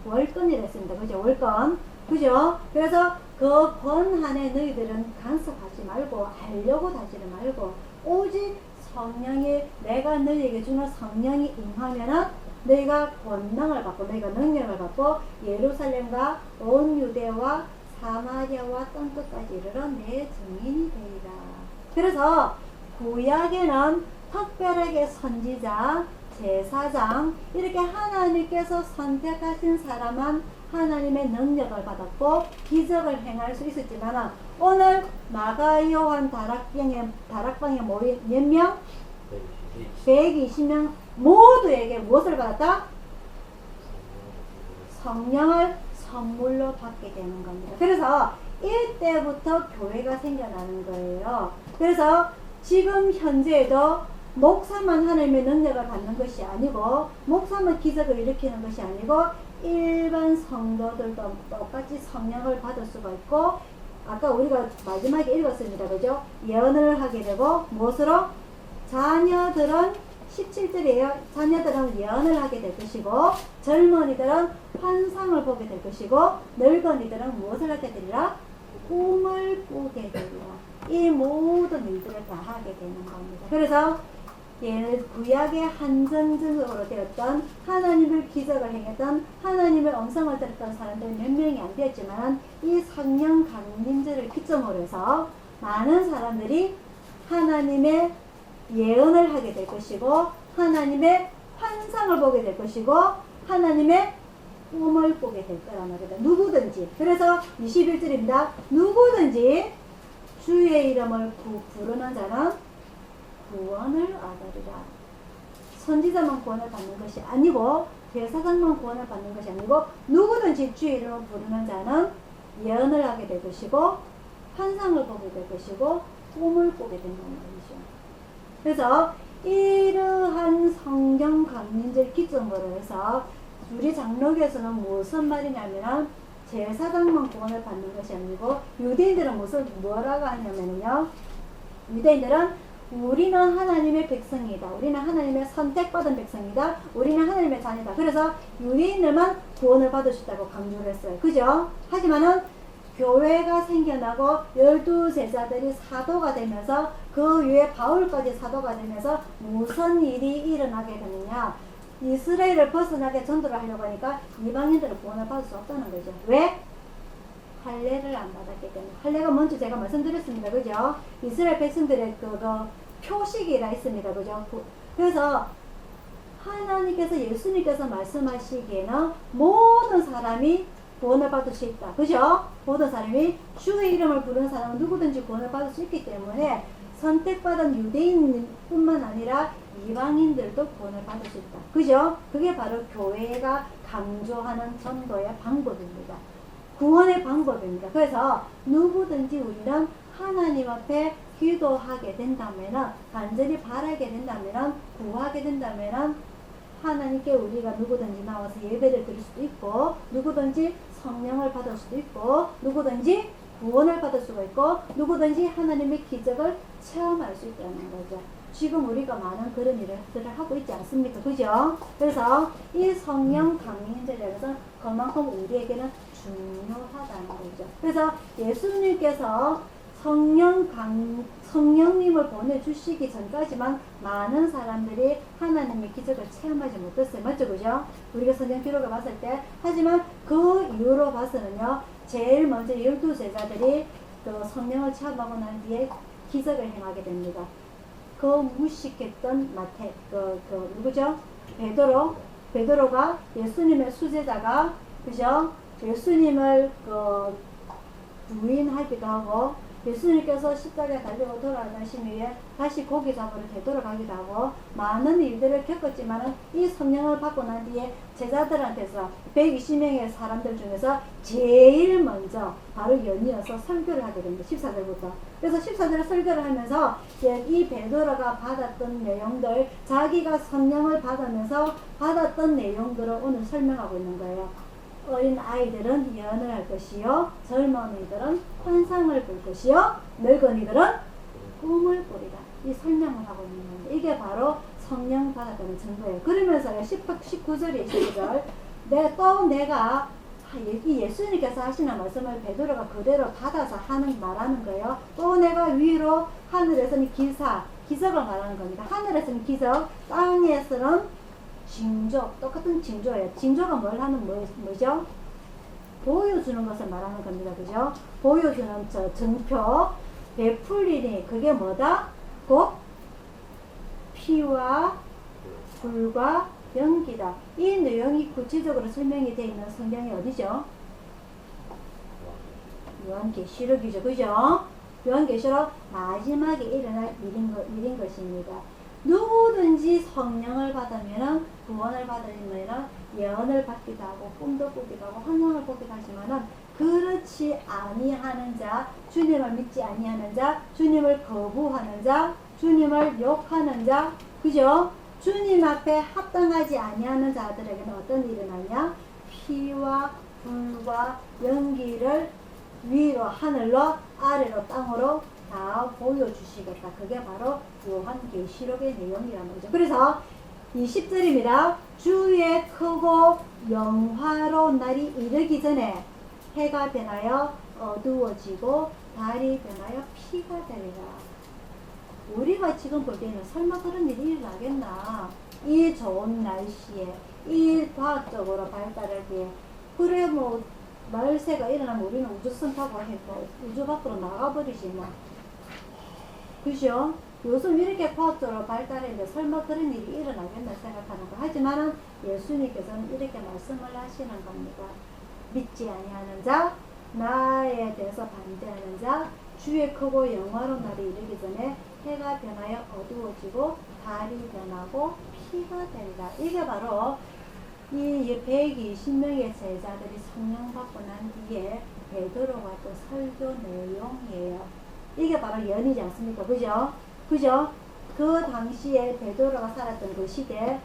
월권이라 했습니다. 그죠? 월권. 그죠? 그래서 그 권한에 너희들은 간섭하지 말고 하려고 하지를 말고 오직 성령이 내가 너희에게 주는 성령이 임하면은 너희가 권능을 받고 너희가 능력을 받고 예루살렘과 온 유대와 사마리아와 땅끝까지 이르러 내 증인이 되리라. 그래서 구약에는 특별하게 선지자 제사장 이렇게 하나님께서 선택하신 사람만 하나님의 능력을 받았고 기적을 행할 수 있었지만 오늘 마가 요한 다락방에 모인 몇 명? 120명 모두에게 무엇을 받았다? 성령을 선물로 받게 되는 겁니다. 그래서 이때부터 교회가 생겨나는 거예요. 그래서 지금 현재에도 목사만 하나님의 능력을 받는 것이 아니고 목사만 기적을 일으키는 것이 아니고 일반 성도들도 똑같이 성령을 받을 수가 있고 아까 우리가 마지막에 읽었습니다. 그죠? 예언을 하게 되고 무엇으로? 자녀들은 17절이에요. 자녀들은 예언을 하게 될 것이고 젊은이들은 환상을 보게 될 것이고 늙은이들은 무엇을 하게 되리라? 꿈을 꾸게 되리라. 이 모든 일들을 다 하게 되는 겁니다. 그래서 구약의 한정적으로 되었던 하나님을 기적을 행했던 하나님의 음성을 들었던 사람들이 몇 명이 안 되었지만 이 성령 강림절을 기점으로 해서 많은 사람들이 하나님의 예언을 하게 될 것이고 하나님의 환상을 보게 될 것이고 하나님의 꿈을 꾸게 될 거란 말이다. 누구든지. 그래서 21절입니다. 누구든지 주의 이름을 부르는 자는 구원을 얻으리라. 선지자만 구원을 받는 것이 아니고 제사장만 구원을 받는 것이 아니고 누구든지 주의 이름을 부르는 자는 예언을 하게 될 것이고 환상을 보게 될 것이고 꿈을 꾸게 된다는 말이죠. 그래서 이러한 성경 강림절 기점으로 해서 우리 장로교에서는 무슨 말이냐면 제사장만 구원을 받는 것이 아니고 유대인들은 뭐라고 하냐면요. 유대인들은 우리는 하나님의 백성이다. 우리는 하나님의 선택받은 백성이다. 우리는 하나님의 자녀다. 그래서 유대인들만 구원을 받을 수 있다고 강조를 했어요. 그죠? 하지만은 교회가 생겨나고 12제자들이 사도가 되면서 그 위에 바울까지 사도가 되면서 무슨 일이 일어나게 되느냐. 이스라엘을 벗어나게 전도를 하려고 하니까 이방인들은 구원을 받을 수 없다는 거죠. 왜? 할례를 안 받았기 때문에. 할례가 먼저 제가 말씀드렸습니다. 그죠? 이스라엘 백성들의 그거 표식이라 했습니다. 그죠? 그래서 하나님께서 예수님께서 말씀하시기에는 모든 사람이 구원을 받을 수 있다. 그죠? 모든 사람이 주의 이름을 부르는 사람은 누구든지 구원을 받을 수 있기 때문에 선택받은 유대인뿐만 아니라 이방인들도 구원을 받을 수 있다. 그죠? 그게 바로 교회가 강조하는 전도의 방법입니다. 구원의 방법입니다. 그래서 누구든지 우리는 하나님 앞에 기도하게 된다면, 간절히 바라게 된다면, 구하게 된다면 하나님께 우리가 누구든지 나와서 예배를 드릴 수도 있고 누구든지 성령을 받을 수도 있고 누구든지 구원을 받을 수가 있고 누구든지 하나님의 기적을 체험할 수 있다는 거죠. 지금 우리가 많은 그런 일들을 하고 있지 않습니까? 그죠? 그래서 이 성령 강림절에서 그만큼 우리에게는 중요하다는 거죠. 그래서 예수님께서 성령님을 보내주시기 전까지만 많은 사람들이 하나님의 기적을 체험하지 못했어요. 맞죠? 그죠? 우리가 성경 기록을 봤을 때. 하지만 그 이후로 봐서는요, 제일 먼저 12제자들이 그 성령을 체험하고 난 뒤에 기적을 행하게 됩니다. 그 무식했던 누구죠? 베드로가 예수님의 수제자가, 그죠? 예수님을 부인하기도 하고, 예수님께서 십자가에 달리고 돌아가신 후에 다시 고기 잡으러 되돌아가기도 하고 많은 일들을 겪었지만 이 성령을 받고 난 뒤에 제자들한테서 120명의 사람들 중에서 제일 먼저 바로 연이어서 설교를 하게 됩니다. 14절부터. 그래서 14절에 설교를 하면서 이 베드로가 받았던 내용들, 자기가 성령을 받으면서 받았던 내용들을 오늘 설명하고 있는 거예요. 어린 아이들은 예언을 할 것이요, 젊은이들은 환상을 볼 것이요, 늙은이들은 꿈을 꾸리라. 이 설명을 하고 있는 건데 이게 바로 성령 받았다는 증거예요. 그러면서 19절에 19절 내가 이 예수님께서 하시는 말씀을 베드로가 그대로 받아서 말하는 거예요. 또 내가 위로 하늘에서는 기적을 말하는 겁니다. 하늘에서는 기적, 땅에서는 징조, 똑같은 징조예요. 징조가 뭘 하는 뭐죠? 보여주는 것을 말하는 겁니다. 그죠? 보여주는 증표, 베풀리니 그게 뭐다? 곧 피와 불과 연기다. 이 내용이 구체적으로 설명이 되어 있는 성경이 어디죠? 요한계시록이죠. 그죠? 요한계시록 마지막에 일어날 일인 것입니다. 누구든지 성령을 받으면 구원을 받으면 예언을 받기도 하고 꿈도 꾸기도 하고 환상을 보기도 하지만은 그렇지 아니하는 자, 주님을 믿지 아니하는 자, 주님을 거부하는 자, 주님을 욕하는 자, 그죠? 주님 앞에 합당하지 아니하는 자들에게는 어떤 일이 일어나냐? 피와 불과 연기를 위로 하늘로 아래로 땅으로 다 보여주시겠다. 그게 바로 요한계시록의 내용이라는 거죠. 그래서 20절입니다. 주의 크고 영화로운 날이 이르기 전에 해가 변하여 어두워지고 달이 변하여 피가 되리라. 우리가 지금 볼 때는 설마 그런 일이 일어나겠나? 이 좋은 날씨에, 이 과학적으로 발달하기에, 그래 뭐 말세가 일어나면 우리는 우주선 타고 해서 우주 밖으로 나가버리지 뭐. 그죠? 요즘 이렇게 과학적으로 발달했는데 설마 그런 일이 일어나겠나 생각하는 거. 하지만 예수님께서는 이렇게 말씀을 하시는 겁니다. 믿지 아니하는 자, 나에 대해서 반대하는 자, 주의 크고 영화로운 날이 이르기 전에 해가 변하여 어두워지고 달이 변하고 피가 되리라. 이게 바로 이 120명의 제자들이 성령 받고 난 뒤에 베드로가 또 설교 내용이에요. 이게 바로 예언이지 않습니까? 그죠? 그죠? 그 당시에 베드로가 살았던 그 시대에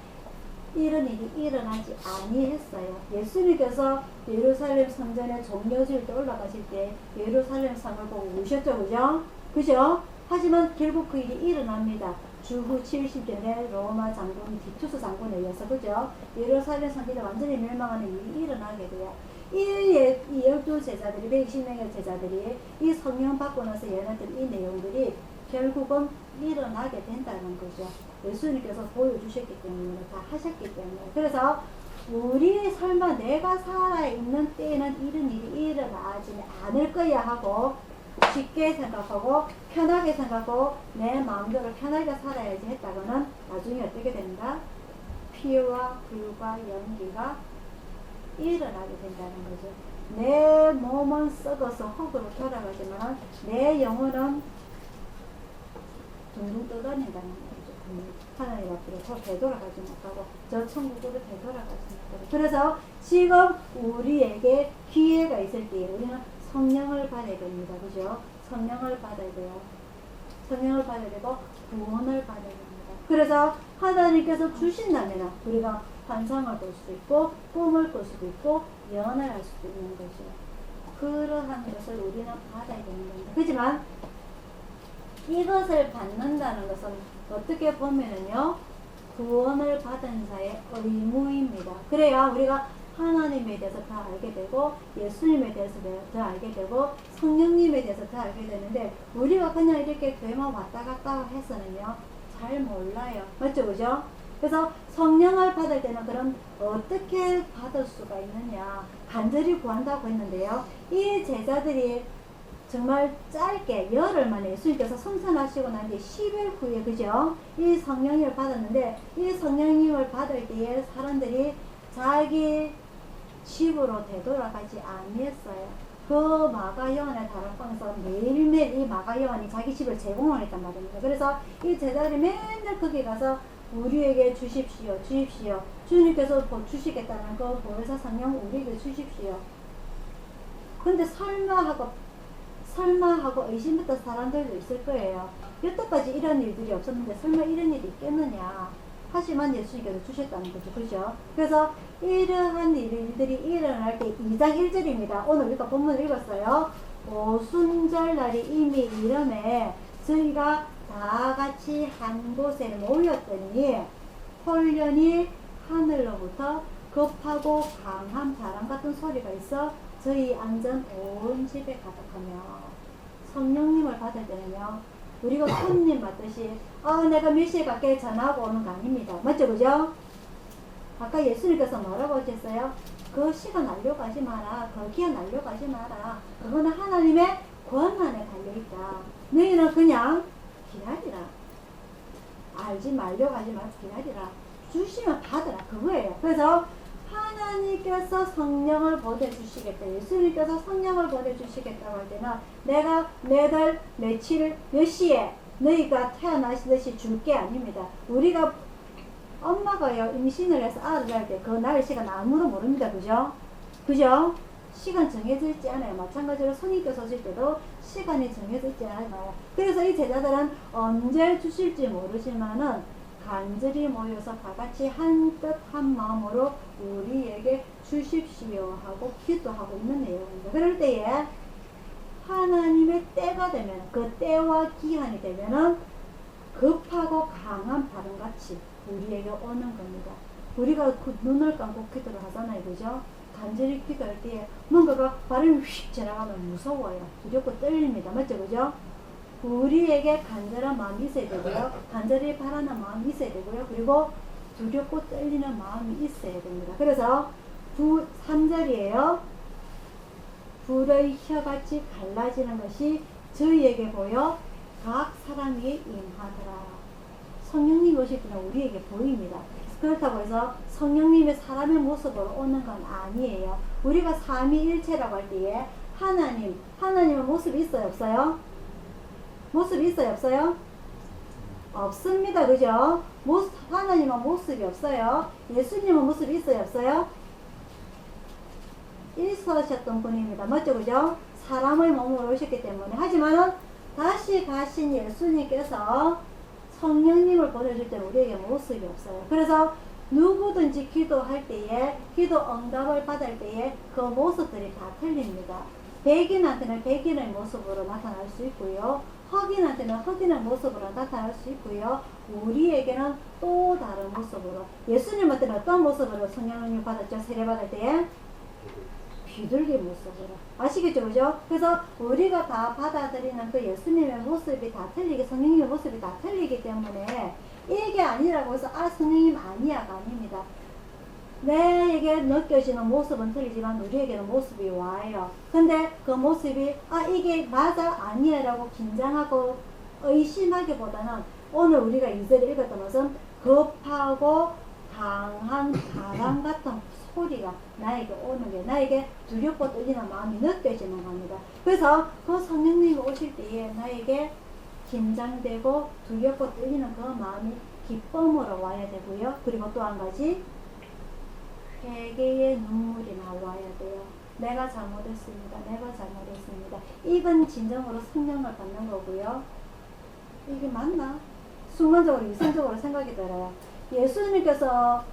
이런 일이 일어나지 아니했어요. 예수님께서 예루살렘 성전에 종려주일 때 올라가실 때 예루살렘 성을 보고 우셨죠. 그죠? 그죠? 하지만 결국 그 일이 일어납니다. 주후 70년에 로마 장군 디투스 장군에 의해서, 그죠? 예루살렘 성전이 완전히 멸망하는 일이 일어나게 돼요. 이 12제자들이, 120명의 제자들이 이 성령 받고 나서 예언했던 이 내용들이 결국은 일어나게 된다는 거죠. 예수님께서 보여주셨기 때문에, 다 하셨기 때문에. 그래서 우리 설마 내가 살아있는 때에는 이런 일이 일어나지 않을 거야 하고 쉽게 생각하고 편하게 생각하고 내 마음대로 편하게 살아야지 했다가는 나중에 어떻게 된다? 피와 불과 연기가 일어나게 된다는 거죠. 내 몸은 썩어서 흙으로 돌아가지만 내 영혼은 둥둥 떠다닌다는 거죠. 하나님 앞으로 더 되돌아가지 못하고 저 천국으로 되돌아가지 못하고. 그래서 지금 우리에게 기회가 있을 때 우리는 성령을 받아야 됩니다. 그죠? 성령을 받아야 돼요. 성령을 받아야 되고 구원을 받아야 됩니다. 그래서 하나님께서 주신다면 우리가 환상을 볼 수도 있고 꿈을 꿀 수도 있고 예언을 할 수도 있는 거죠. 그러한 것을 우리는 받아야 되는 겁니다. 하지만 이것을 받는다는 것은 어떻게 보면은요, 구원을 받은 자의 의무입니다. 그래야 우리가 하나님에 대해서 더 알게 되고 예수님에 대해서 더 알게 되고 성령님에 대해서 더 알게 되는데, 우리가 그냥 이렇게 교회만 왔다 갔다 해서는요 잘 몰라요. 맞죠? 그죠? 그래서 성령을 받을 때는 그럼 어떻게 받을 수가 있느냐, 간절히 구한다고 했는데요, 이 제자들이 정말 짧게 열흘 만에 예수님께서 성산하시고 난 뒤에 10일 후에, 그죠? 이 성령님을 받았는데, 이 성령님을 받을 때에 사람들이 자기 집으로 되돌아가지 아니했어요. 그 마가요한의 다락방에서 매일매일 이 마가요한이 자기 집을 제공을 했단 말입니다. 그래서 이 제자들이 맨날 거기 가서 우리에게 주십시오, 주십시오. 주님께서 주시겠다는 그 보혜사 성령 우리에게 주십시오. 근데 설마 하고 의심했던 사람들도 있을 거예요. 여태까지 이런 일들이 없었는데 설마 이런 일이 있겠느냐. 하지만 예수님께서 주셨다는 거죠. 그죠? 그래서 이러한 일들이 일어날 때 2장 1절입니다. 오늘 우리가 본문을 읽었어요. 오순절 날이 이미 이름에 저희가 다 같이 한 곳에 모였더니 홀련히 하늘로부터 급하고 강한 바람 같은 소리가 있어 저희 앉은 온 집에 가득하며. 성령님을 받을 때는요, 우리가 손님 맞듯이 내가 몇 시에 갈게 전화하고 오는 거 아닙니다. 맞죠? 그죠? 아까 예수님께서 뭐라고 하셨어요? 그 시간 날려가지 마라. 그 기한 날려가지 마라. 그거는 하나님의 권한에 달려있다. 너희는 그냥 기다리라. 알지 말려가지 말고 기다리라. 주시면 받으라 그거예요. 그래서 하나님께서 성령을 보내주시겠다. 예수님께서 성령을 보내주시겠다고 할 때는 내가 매달 며칠 몇 시에 너희가 태어나시듯이 줄 게 아닙니다. 우리가 엄마가요 임신을 해서 아를 낳을 때 그 낳을 시간 아무도 모릅니다. 그죠? 그죠? 시간 정해져 있지 않아요. 마찬가지로 성인께서 오실 때도 시간이 정해져 있지 않아요. 그래서 이 제자들은 언제 주실지 모르지만은 간절히 모여서 다 같이 한 뜻 한 마음으로 우리에게 주십시오 하고 기도하고 있는 내용입니다. 그럴 때에 하나님의 때가 되면 그 때와 기한이 되면은 급하고 강한 바람같이 우리에게 오는 겁니다. 우리가 그 눈을 감고 기도를 하잖아요. 그죠? 간절히 기도할 때에 뭔가가 바람이 휙 지나가면 무서워요. 두렵고 떨립니다. 맞죠? 그죠? 우리에게 간절한 마음이 있어야 되고요. 간절히 바라는 마음이 있어야 되고요. 그리고 두렵고 떨리는 마음이 있어야 됩니다. 그래서 3절이에요. 불의 혀같이 갈라지는 것이 저희에게 보여 각 사람에게 임하더라. 성령님 오실 때는 우리에게 보입니다. 그렇다고 해서 성령님의 사람의 모습으로 오는 건 아니에요. 우리가 삼위일체라고 할 때에 하나님의 모습이 있어요? 없어요? 모습이 있어요? 없어요? 없습니다. 그죠? 하나님은 모습이 없어요. 예수님은 모습이 있어요? 없어요? 있으셨던 분입니다. 맞죠? 그죠? 사람의 몸으로 오셨기 때문에. 하지만은 다시 가신 예수님께서 성령님을 보내줄 때 우리에게 모습이 없어요. 그래서 누구든지 기도할 때에 기도 응답을 받을 때에 그 모습들이 다 틀립니다. 백인한테는 백인의 모습으로 나타날 수 있고요. 흑인한테는 흑인의 모습으로 나타날 수 있고요. 우리에게는 또 다른 모습으로, 예수님한테는 어떤 모습으로 성령을 받았죠? 세례받을 때에 비둘기 모습으로. 아시겠죠? 그죠? 그래서 우리가 다 받아들이는 그 예수님의 모습이 다 틀리게, 성령님의 모습이 다 틀리기 때문에 이게 아니라고 해서 성령님 아니야가 아닙니다. 내에게 느껴지는 모습은 틀리지만 우리에게는 모습이 와요. 근데 그 모습이 이게 맞아 아니야 라고 긴장하고 의심하기보다는 오늘 우리가 2절에 읽었던 것은 급하고 강한 바람 같은 소리가 나에게 오는 게, 나에게 두렵고 떨리는 마음이 느껴지는 겁니다. 그래서 그 성령님이 오실 때에 나에게 긴장되고 두렵고 떨리는 그 마음이 기쁨으로 와야 되고요. 그리고 또 한 가지, 회개의 눈물이 나와야 돼요. 내가 잘못했습니다. 내가 잘못했습니다. 이건 진정으로 성령을 받는 거고요. 이게 맞나? 순간적으로 이성적으로 생각이 들어요. 예수님께서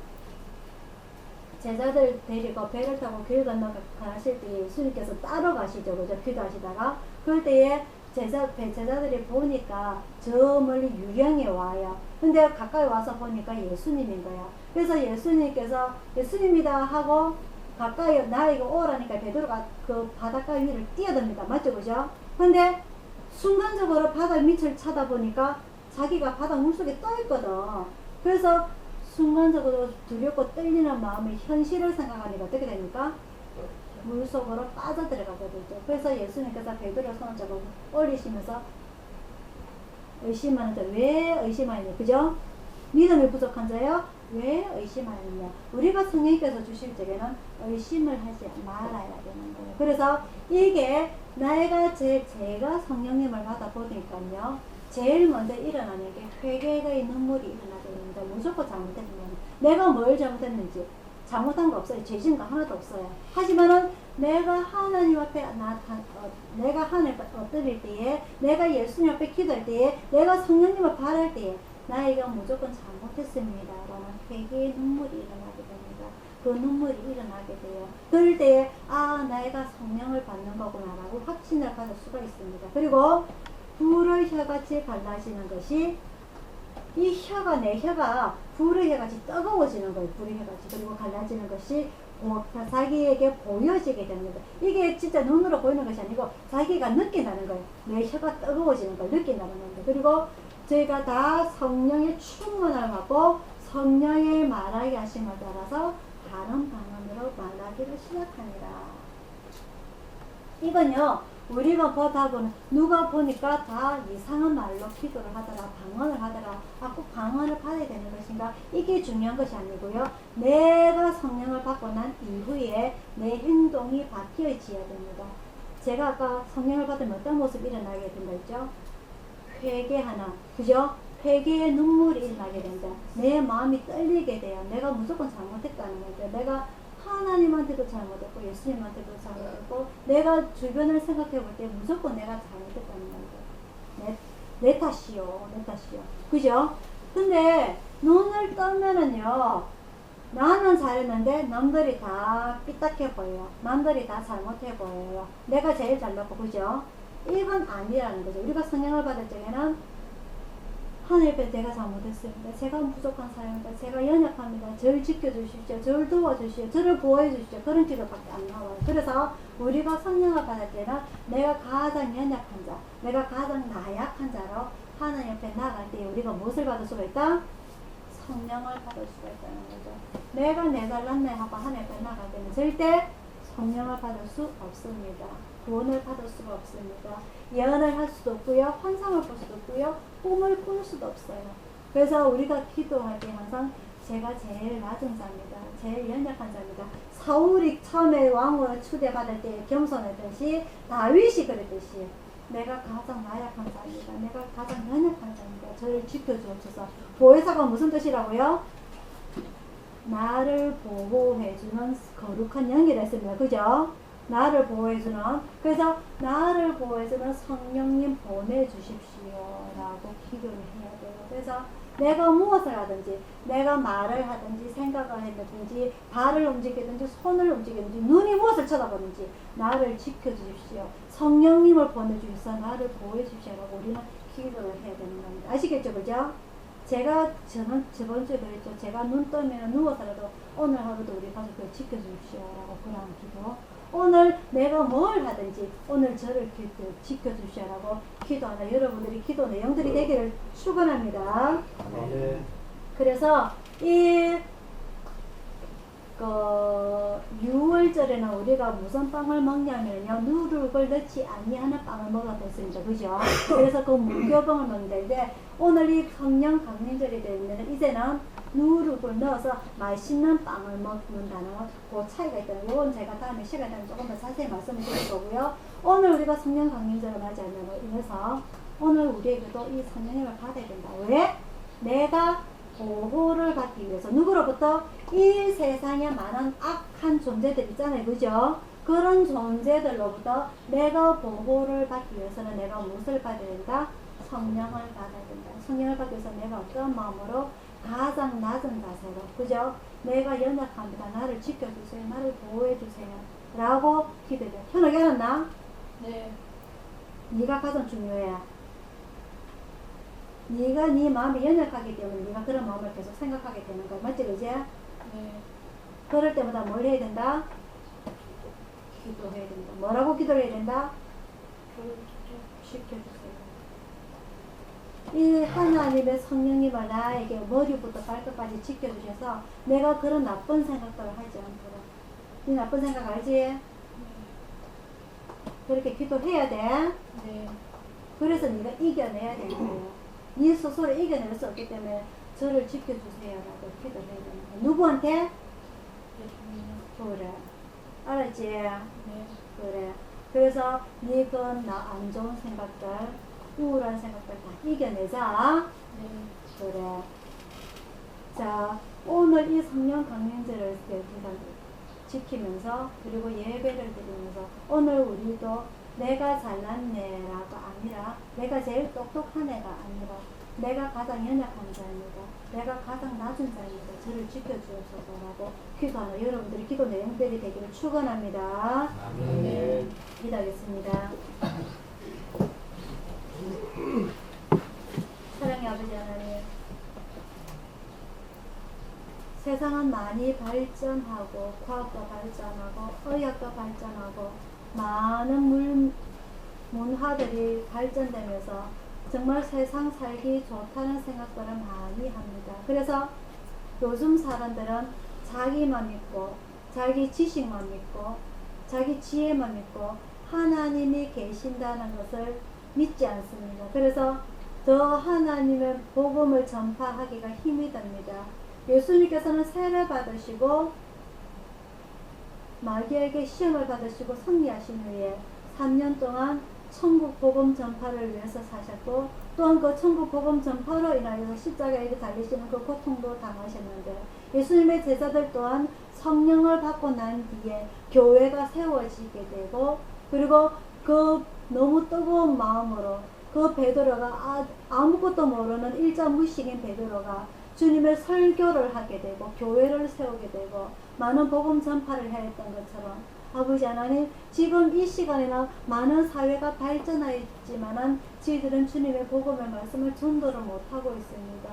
제자들 데리고 배를 타고 길 건너 가실 때 예수님께서 따로 가시죠. 그죠? 기도하시다가. 그럴 때에 제자들이 보니까 저 멀리 유령이 와요. 근데 가까이 와서 보니까 예수님인 거야. 그래서 예수님께서 예수님이다 하고 가까이 나에게 오라니까 베드로가 그 바닷가 위를 뛰어듭니다. 맞죠? 그죠? 근데 순간적으로 바다 밑을 쳐다보니까 자기가 바다 물속에 떠 있거든. 그래서 순간적으로 두렵고 떨리는 마음이 현실을 생각하니까 어떻게 됩니까? 물속으로 빠져들어가게 되죠. 그래서 예수님께서 베드로 손을 잡고 올리시면서 의심하는데 왜 의심하느냐? 그죠? 믿음이 부족한 자요? 왜 의심하느냐? 우리가 성령께서 주실 적에는 의심을 하지 말아야 되는 거예요. 그래서 이게 제가 성령님을 받아보니까요, 제일 먼저 일어나는 게 회개의 눈물이 일어나게 됩니다. 무조건 잘못했으면 내가 뭘 잘못했는지 잘못한 거 없어요. 죄진거 하나도 없어요. 하지만은 내가 하나님 앞에 내가 하나님 앞에 엎드릴 때에, 내가 예수님 앞에 기도할 때에, 내가 성령님을 바랄 때에 나에게 무조건 잘못했습니다 라는 회개의 눈물이 일어나게 됩니다. 그 눈물이 일어나게 돼요. 그럴 때에 내가 성령을 받는 거구나 라고 확신을 가질 수가 있습니다. 그리고 불의 혀같이 갈라지는 것이, 이 혀가, 내 혀가 불의 혀같이 뜨거워지는 거예요. 불의 혀같이. 그리고 갈라지는 것이 자기에게 보여지게 됩니다. 이게 진짜 눈으로 보이는 것이 아니고 자기가 느낀다는 거예요. 내 혀가 뜨거워지는 걸 느낀다는 겁니다. 그리고 저희가 다 성령의 충만을 하고 성령의 말하게 하심을 따라서 다른 방언으로 말하기를 시작하니라. 이건요, 우리가 보다보는 누가 보니까 다 이상한 말로 기도를 하더라, 방언을 하더라. 아, 꼭 방언을 받아야 되는 것인가? 이게 중요한 것이 아니고요. 내가 성령을 받고 난 이후에 내 행동이 바뀌어져야 됩니다. 제가 아까 성령을 받으면 어떤 모습이 일어나게 된다 했죠? 회개하나, 그죠? 회개의 눈물이 일어나게 된다. 내 마음이 떨리게 돼요. 내가 무조건 잘못했다는 거죠. 내가 하나님한테도 잘못했고 예수님한테도 잘못했고 내가 주변을 생각해 볼 때 무조건 내가 잘못했다는 거죠. 내 탓이요. 내 탓이요. 그죠? 근데 눈을 떠면은요. 나는 잘했는데 남들이 다 삐딱해 보여요. 남들이 다 잘못해 보여요. 내가 제일 잘났고, 그죠? 이건 아니라는 거죠. 우리가 성령을 받을 적에는 하나님 앞에 내가 잘못했습니다. 제가 부족한 사람입니다. 제가 연약합니다. 저를 지켜주십시오. 저를 도와주십시오. 저를 보호해주십시오. 그런 기도밖에 안 나와요. 그래서 우리가 성령을 받을 때는 내가 가장 연약한 자, 내가 가장 나약한 자로 하나님 앞에 나아갈 때 우리가 무엇을 받을 수가 있다? 성령을 받을 수가 있다는 거죠. 내가 내 잘났네 하고 하나님 앞에 나아갈 때는 절대 성령을 받을 수 없습니다. 구원을 받을 수가 없습니다. 예언을 할 수도 없고요. 환상을 볼 수도 없고요. 꿈을 꿀 수도 없어요. 그래서 우리가 기도할 때 항상 제가 제일 낮은 자입니다. 제일 연약한 자입니다. 사울이 처음에 왕으로 추대받을 때 겸손했듯이 다윗이 그랬듯이 내가 가장 나약한 자입니다. 내가 가장 연약한 자입니다. 저를 지켜주옵소서. 보혜사가 무슨 뜻이라고요? 나를 보호해주는 거룩한 영이라 했습니다. 그죠? 나를 보호해주는, 그래서 나를 보호해주는 성령님 보내주십시오 라고 기도를 해야 돼요. 그래서 내가 무엇을 하든지, 내가 말을 하든지, 생각을 하든지, 발을 움직이든지, 손을 움직이든지, 눈이 무엇을 쳐다보든지 나를 지켜주십시오. 성령님을 보내주셔서 나를 보호해주십시오 라고 우리는 기도를 해야 되는 겁니다. 아시겠죠? 그죠? 제가 저번 주에 그랬죠. 제가 눈 뜨면 누워서라도 오늘 하루도 우리 가족들 지켜주십시오 라고 그런 기도. 오늘 내가 뭘 하든지 오늘 저를 지켜주십시오 라고 기도하는 여러분들이 기도 내용들이 되기를 축원합니다. 네. 그래서 이 6월절에는 우리가 무슨 빵을 먹냐면요, 누룩을 넣지 아니하는 빵을 먹어야 됐습니다. 그죠? 그래서 그 무교병을 먹는데 오늘 이 성령 강림절이 되면 이제는 누룩을 넣어서 맛있는 빵을 먹는다는 그 차이가 있다는, 이건 제가 다음에 시간 되면 조금 더 자세히 말씀을 드릴 거고요. 오늘 우리가 성령 강림절을 맞이하면서 인해서 오늘 우리에게도 이 성령님을 받아야 된다. 왜? 내가 보호를 받기 위해서 누구로부터? 이 세상에 많은 악한 존재들 있잖아요. 그죠? 그런 존재들로부터 내가 보호를 받기 위해서는 내가 무엇을 받아야 된다? 성령을 받아야 된다. 성령을 받기 위해서 내가 어떤 마음으로? 가장 낮은 자세로, 그죠? 내가 연약합니다. 나를 지켜주세요. 나를 보호해주세요 라고 기도해요. 편하게 알았나? 네. 네가 가장 중요해. 네가 네 마음이 연약하기 때문에 네가 그런 마음을 계속 생각하게 되는 거야. 맞지, 그지? 네. 그럴 때마다 뭘 해야 된다? 기도해야 된다. 뭐라고 기도를 해야 된다? 지켜주세요. 이 하나님의 성령님을 나에게 머리부터 발끝까지 지켜주셔서 내가 그런 나쁜 생각들을 하지 않도록. 이 나쁜 생각 알지? 그렇게 기도해야 돼. 네. 그래서 네가 이겨내야 되는 거예요. 네 스스로 이겨낼 수 없기 때문에 저를 지켜주세요라고 기도를 해야 되는 거예요. 누구한테? 그래. 알았지? 네. 그래. 그래서 네가 안 좋은 생각들, 우울한 생각들 다 이겨내자. 네. 그래. 자, 오늘 이 성령 강림절을 지키면서 그리고 예배를 드리면서 오늘 우리도 내가 잘났네라가 아니라 내가 제일 똑똑한 애가 아니라 내가 가장 연약한 자입니다. 내가 가장 낮은 자입니다. 저를 지켜주옵소서라고 기도하는 여러분들이 기도 내용들이 되기를 축원합니다. 네. 기도하겠습니다. 사랑의 아버지 하나님, 세상은 많이 발전하고 과학도 발전하고 의학도 발전하고 많은 문화들이 발전되면서 정말 세상 살기 좋다는 생각들을 많이 합니다. 그래서 요즘 사람들은 자기만 믿고 자기 지식만 믿고 자기 지혜만 믿고 하나님이 계신다는 것을 믿지 않습니다. 그래서 더 하나님의 복음을 전파하기가 힘이 듭니다. 예수님께서는 세례 받으시고 마귀에게 시험을 받으시고 승리하신 후에 3년 동안 천국 복음 전파를 위해서 사셨고, 또한 그 천국 복음 전파로 인하여서 십자가에 달리시는 그 고통도 당하셨는데, 예수님의 제자들 또한 성령을 받고 난 뒤에 교회가 세워지게 되고, 그리고 그 너무 뜨거운 마음으로 그 베드로가 아무것도 모르는 일자무식인 베드로가 주님의 설교를 하게 되고 교회를 세우게 되고 많은 복음 전파를 했던 것처럼, 아버지 하나님, 지금 이 시간에는 많은 사회가 발전하였지만은 저희들은 주님의 복음의 말씀을 전도를 못하고 있습니다.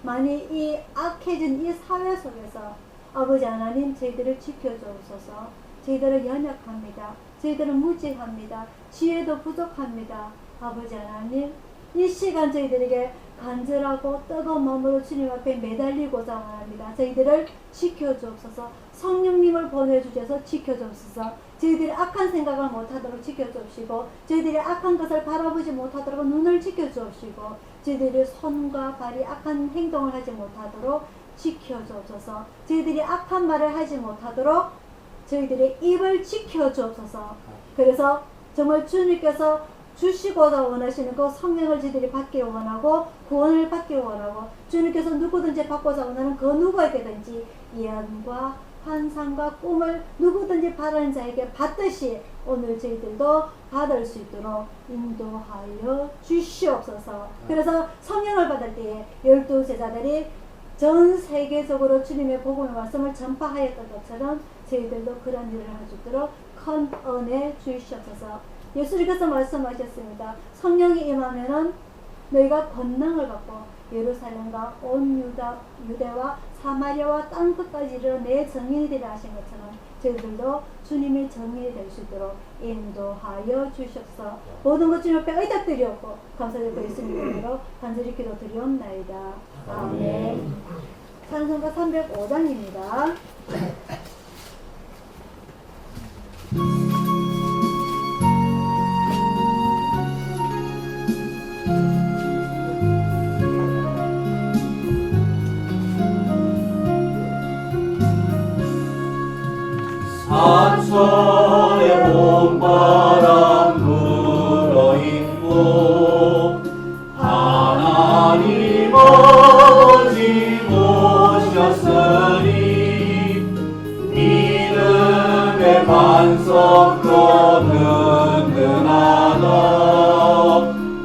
많이 이 악해진 이 사회 속에서 아버지 하나님, 저희들을 지켜주옵소서. 저희들은 연약합니다. 저희들은 무지합니다. 지혜도 부족합니다. 아버지 하나님, 이 시간 저희들에게 간절하고 뜨거운 마음으로 주님 앞에 매달리고자 합니다. 저희들을 지켜주옵소서. 성령님을 보내주셔서 지켜주옵소서. 저희들이 악한 생각을 못하도록 지켜주옵시고, 저희들이 악한 것을 바라보지 못하도록 눈을 지켜주옵시고, 저희들이 손과 발이 악한 행동을 하지 못하도록 지켜주옵소서. 저희들이 악한 말을 하지 못하도록 저희들의 입을 지켜주옵소서. 그래서 정말 주님께서 주시고자 원하시는 그 성령을 저희들이 받기 원하고 구원을 받기 원하고, 주님께서 누구든지 받고자 원하는 그 누구에게든지 예언과 환상과 꿈을 누구든지 바라는 자에게 받듯이 오늘 저희들도 받을 수 있도록 인도하여 주시옵소서. 그래서 성령을 받을 때에 12제자들이 전 세계적으로 주님의 복음의 말씀을 전파하였던 것처럼 저희들도 그런 일을 할 수 있도록 큰 은혜 주시옵소서. 예수님께서 말씀하셨습니다. 성령이 임하면은 너희가 권능을 받고 예루살렘과 온 유대와 사마리아와 땅 끝까지 이르러 내 증인이 되라 하신 것처럼 저희들도 주님의 증인이 될 수 있도록 인도하여 주시옵소서. 모든 것 주님 앞에 의탁드리옵고 감사드리고 예수님 이름으로 간절히 기도드리옵나이다. 아멘. 찬송가 305장입니다. 산천에 봄바람 불어있고 하나님 아버지 오셨으니 믿음의 반석도 든든하다.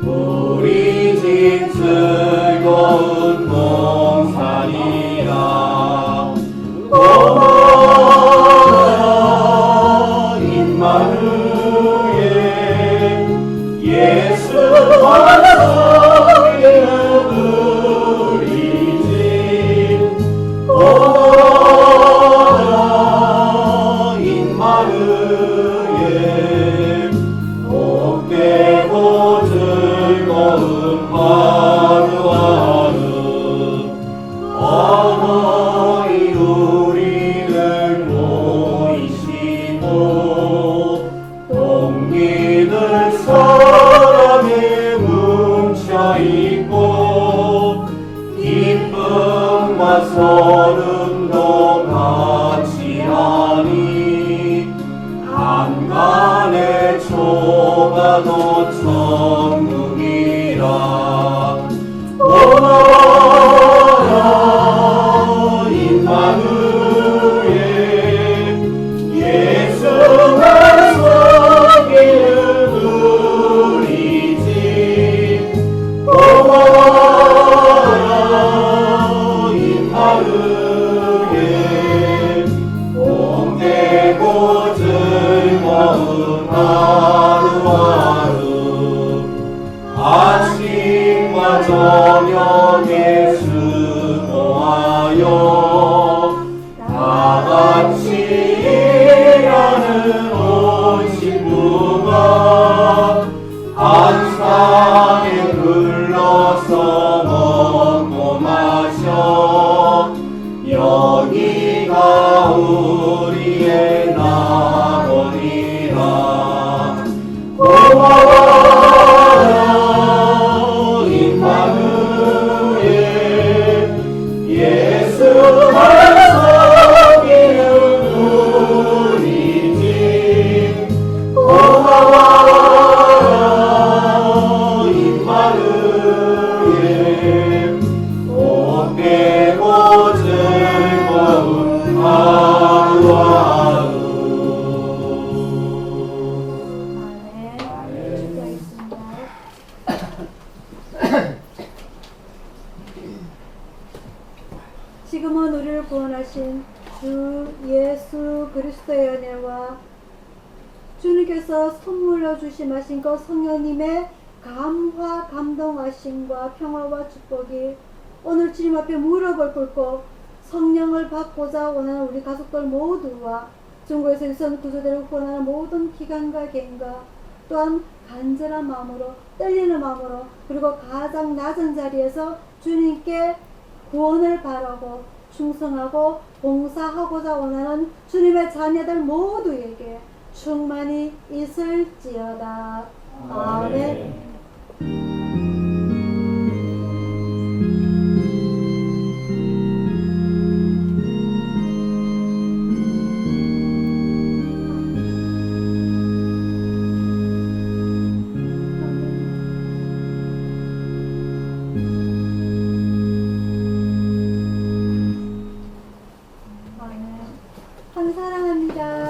우리 집 즐거운 동산이라. 예수 완성이는 우리 집 오라 인마루에 복되고 즐거운 하루하루 어머니 우리를 모이시고 동기들 사랑에 뭉쳐있고 기쁨과 소름도 같이 하니 한간의 초가도 천국이라. 오너라 임마누엘 예수가 섬기는 우리 집 오너라 임마누엘 봄되고 즐거운 하루하루 아침과 저녁에 수고하여 다같이 일하는 온 식구가 한 상에 불러서 먹고 마셔 여기가 우리의 낙원이라. 고마워요 임마누엘 예수만 섬기는 우리 집 고마워요 임마누엘 복되고 즐거운 하루하루 아멘. 기도하겠습니다. 지금은 우리를 구원하신 주 예수 그리스도의 은혜와 주님께서 선물로 주심하신 그 성령님의 감화 감동하심과 평화와 축복이 오늘 주님 앞에 무릎을 꿇고 성령을 받고자 원하는 우리 가족들 모두와 중국에서 일선 구조대를 후원하는 모든 기관과 개인과 또한 간절한 마음으로 떨리는 마음으로 그리고 가장 낮은 자리에서 주님께 구원을 바라고 충성하고 봉사하고자 원하는 주님의 자녀들 모두에게 충만히 있을지어다. 아멘. 아멘. 한 사랑합니다.